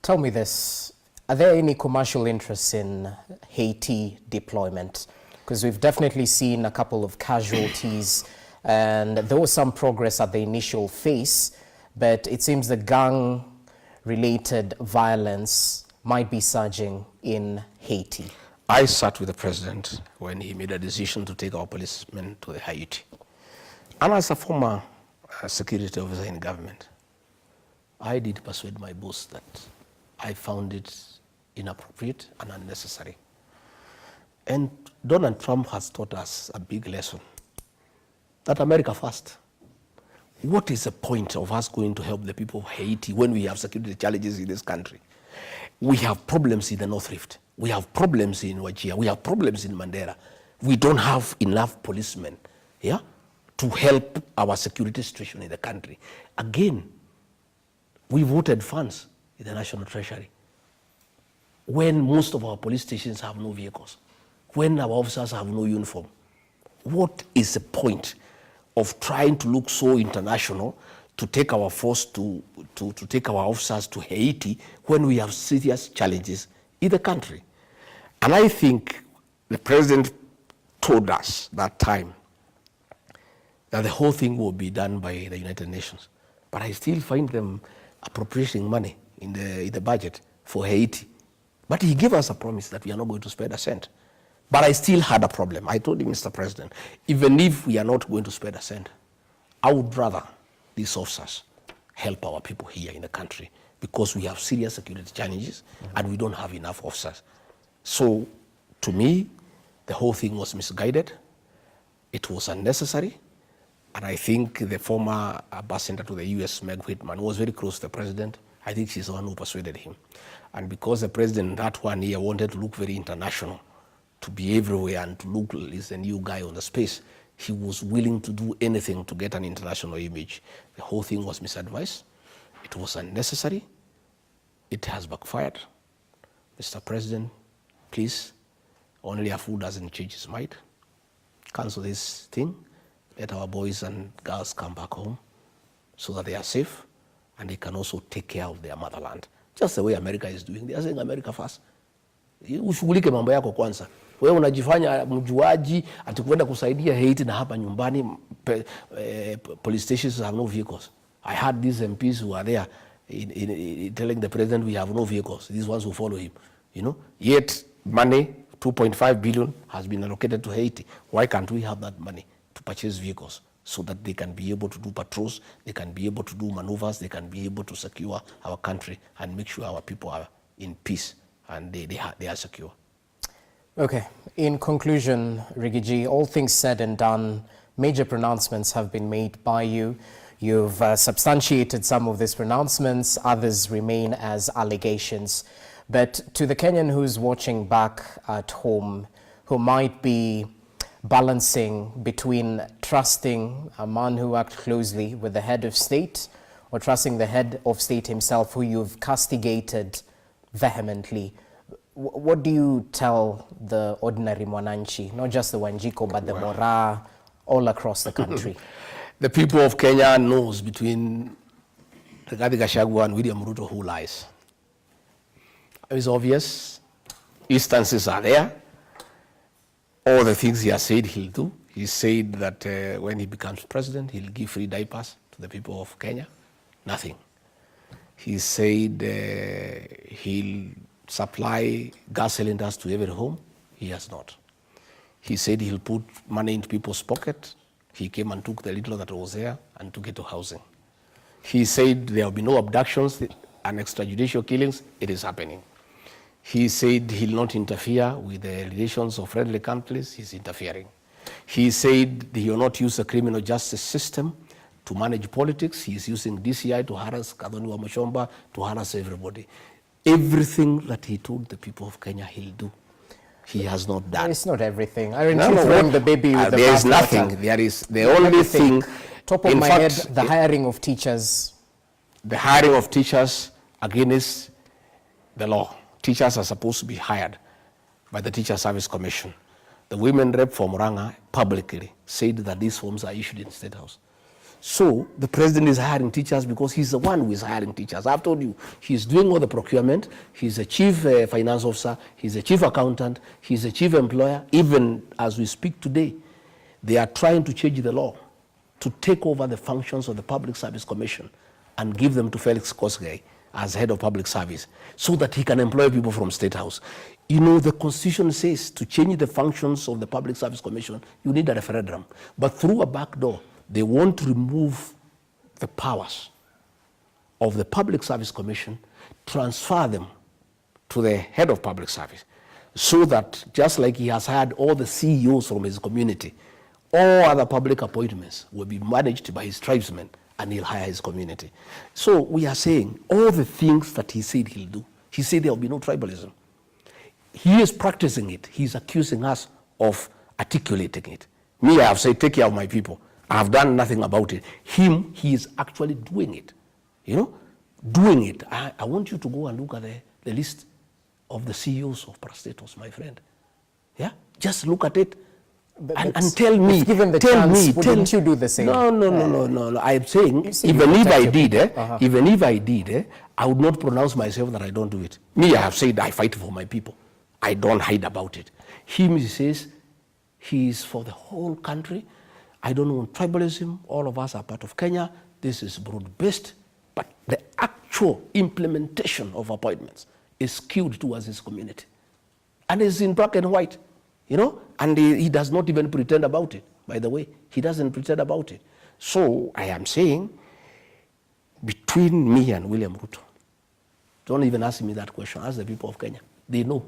Tell me this, are there any commercial interests in Haiti deployment? Because we've definitely seen a couple of casualties and there was some progress at the initial phase, but it seems the gang-related violence might be surging in Haiti. I sat with the president when he made a decision to take our policemen to Haiti. And as a former security officer in government, I did persuade my boss that I found it inappropriate and unnecessary. And Donald Trump has taught us a big lesson, that America first. What is the point of us going to help the people of Haiti when we have security challenges in this country? We have problems in the North Rift. We have problems in Wajir. We have problems in Mandera. We don't have enough policemen, yeah, to help our security situation in the country. Again, we voted funds in the National Treasury when most of our police stations have no vehicles, when our officers have no uniform. What is the point of trying to look so international to take our force to take our officers to Haiti when we have serious challenges in the country? And I think the president told us that time that the whole thing will be done by the United Nations. But I still find them appropriating money in the budget for Haiti. But he gave us a promise that we are not going to spend a cent. But I still had a problem. I told him, Mr. President, even if we are not going to spend a cent, I would rather these officers help our people here in the country because we have serious security challenges and we don't have enough officers. So, to me, the whole thing was misguided. It was unnecessary. And I think the former ambassador to the US, Meg Whitman, was very close to the president. I think she's the one who persuaded him. And because the president, that one year, wanted to look very international, to be everywhere and to look as a new guy on the space, he was willing to do anything to get an international image. The whole thing was misadvised. It was unnecessary. It has backfired. Mr. President, please, only a fool doesn't change his mind. Cancel this thing. Let our boys and girls come back home so that they are safe and they can also take care of their motherland. Just the way America is doing. They are saying America first. Ushughulike mambo yako kwanza. Wewe unajifanya mjuaji ati kwenda kusaidia Haiti na hapa nyumbani police stations have no vehicles. I had these MPs who are there telling the president we have no vehicles. These ones who follow him, Yet money, 2.5 billion has been allocated to Haiti. Why can't we have that money to purchase vehicles so that they can be able to do patrols, they can be able to do maneuvers, they can be able to secure our country and make sure our people are in peace and they are secure. Okay. In conclusion, Rigiji, all things said and done, major pronouncements have been made by you. You've substantiated some of these pronouncements, others remain as allegations. But to the Kenyan who's watching back at home, who might be balancing between trusting a man who worked closely with the head of state or trusting the head of state himself, who you've castigated vehemently, what do you tell the ordinary mwananchi, not just the Wanjiko, but the Mora, all across the country? The people of Kenya knows between Rigathi Gachagua and William Ruto who lies. It's obvious. Instances are there. All the things he has said he'll do. He said that when he becomes president, he'll give free diapers to the people of Kenya. Nothing. He said he'll supply gas cylinders to every home. He has not. He said he'll put money into people's pocket. He came and took the little that was there and took it to housing. He said there will be no abductions and extrajudicial killings. It is happening. He said he'll not interfere with the relations of friendly countries. He's interfering. He said he will not use the criminal justice system to manage politics. He's using DCI to harass Kadhoni wa Mushomba, to harass everybody. Everything that he told the people of Kenya he'll do, he has not done. It's not everything. Aren't you throwing the baby with the bathwater? There is nothing. There is the only thing. Top of my head, the hiring of teachers. The hiring of teachers against the law. Teachers are supposed to be hired by the Teacher Service Commission. The women rep for Muranga publicly said that these forms are issued in State House. So the president is hiring teachers because he's the one who is hiring teachers. I've told you, he's doing all the procurement. He's the chief finance officer. He's the chief accountant. He's the chief employer. Even as we speak today, they are trying to change the law to take over the functions of the Public Service Commission and give them to Felix Kosgei as head of public service so that he can employ people from State House. You know, the Constitution says to change the functions of the Public Service Commission, you need a referendum. But through a back door, they want to remove the powers of the Public Service Commission, transfer them to the head of public service, so that just like he has hired all the CEOs from his community, all other public appointments will be managed by his tribesmen, and he'll hire his community. So we are saying all the things that he said he'll do. He said there will be no tribalism. He is practicing it. He's accusing us of articulating it. Me, I have said, take care of my people. I have done nothing about it. Him, he is actually doing it. You know, doing it. I want you to go and look at the list of the CEOs of parastatals, my friend. Yeah, just look at it and tell me. If given the chance, wouldn't you do the same? No. I'm saying even if I did, even if I did, I would not pronounce myself that I don't do it. Me, I have said I fight for my people. I don't hide about it. Him, he says he is for the whole country. I don't want tribalism. All of us are part of Kenya. This is broad-based. But the actual implementation of appointments is skewed towards his community. And it's in black and white, you know? And he does not even pretend about it, by the way. He doesn't pretend about it. So I am saying, between me and William Ruto, don't even ask me that question. Ask the people of Kenya. They know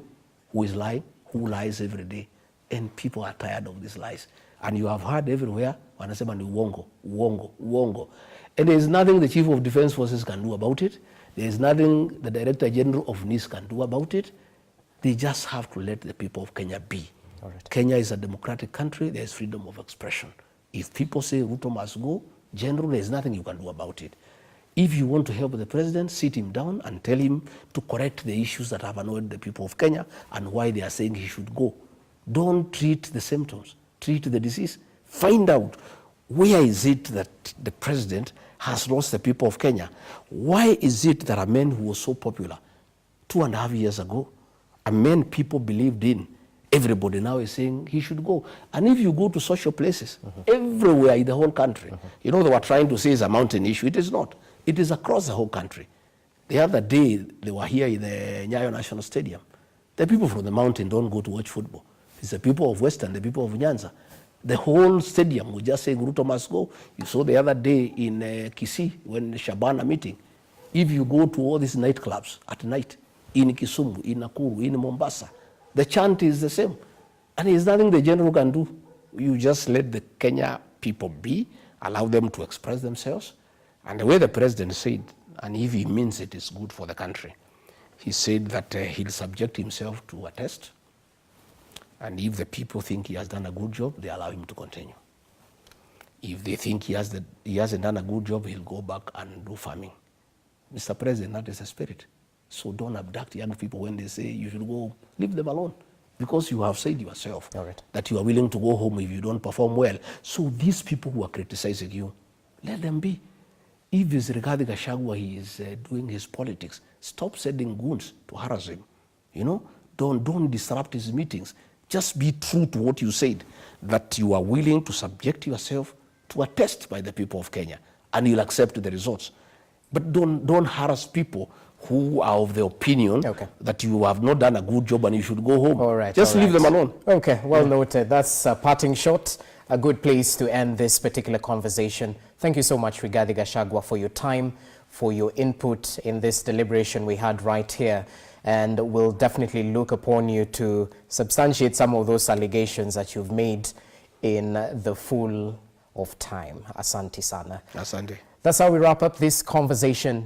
who is lying, who lies every day. And people are tired of these lies. And you have heard everywhere, wanasema ni uongo, uongo, uongo. And there is nothing the Chief of Defense Forces can do about it. There is nothing the Director General of NIS can do about it. They just have to let the people of Kenya be. All right. Kenya is a democratic country. There is freedom of expression. If people say Ruto must go, General, there is nothing you can do about it. If you want to help the president, sit him down and tell him to correct the issues that have annoyed the people of Kenya and why they are saying he should go. Don't treat the symptoms. Treat the disease. Find out where is it that the president has lost the people of Kenya. Why is it that a man who was so popular 2.5 years ago, a man people believed in, everybody now is saying he should go. And if you go to social places, everywhere in the whole country, you know, they were trying to say it's a mountain issue. It is not. It is across the whole country. The other day, they were here in the Nyayo National Stadium. The people from the mountain don't go to watch football. It's the people of Western, the people of Nyanza. The whole stadium was just saying Ruto must go. You saw the other day in Kisii when Shabana meeting. If you go to all these nightclubs at night, in Kisumu, in Nakuru, in Mombasa, The chant is the same. And there's nothing the general can do. You just let the Kenya people be, allow them to express themselves. And the way the president said, and if he means it is good for the country, he said that he'll subject himself to a test. And if the people think he has done a good job, they allow him to continue. If they think he hasn't done a good job, he'll go back and do farming. Mr. President, that is the spirit. So don't abduct young people when they say you should go, leave them alone. Because you have said yourself that you are willing to go home if you don't perform well. So these people who are criticizing you, let them be. If it's Rigathi Gachagua, he is doing his politics, stop sending goons to harass him. You know, don't disrupt his meetings. Just be true to what you said, that you are willing to subject yourself to a test by the people of Kenya, and you'll accept the results. But don't harass people who are of the opinion that you have not done a good job and you should go home. All right, just leave them alone. Okay, well noted. That's a parting shot, a good place to end this particular conversation. Thank you so much, Rigathi Gachagua, for your time, for your input in this deliberation we had right here. And we'll definitely look upon you to substantiate some of those allegations that you've made in the full of time. Asante sana. Asante. That's how we wrap up this conversation.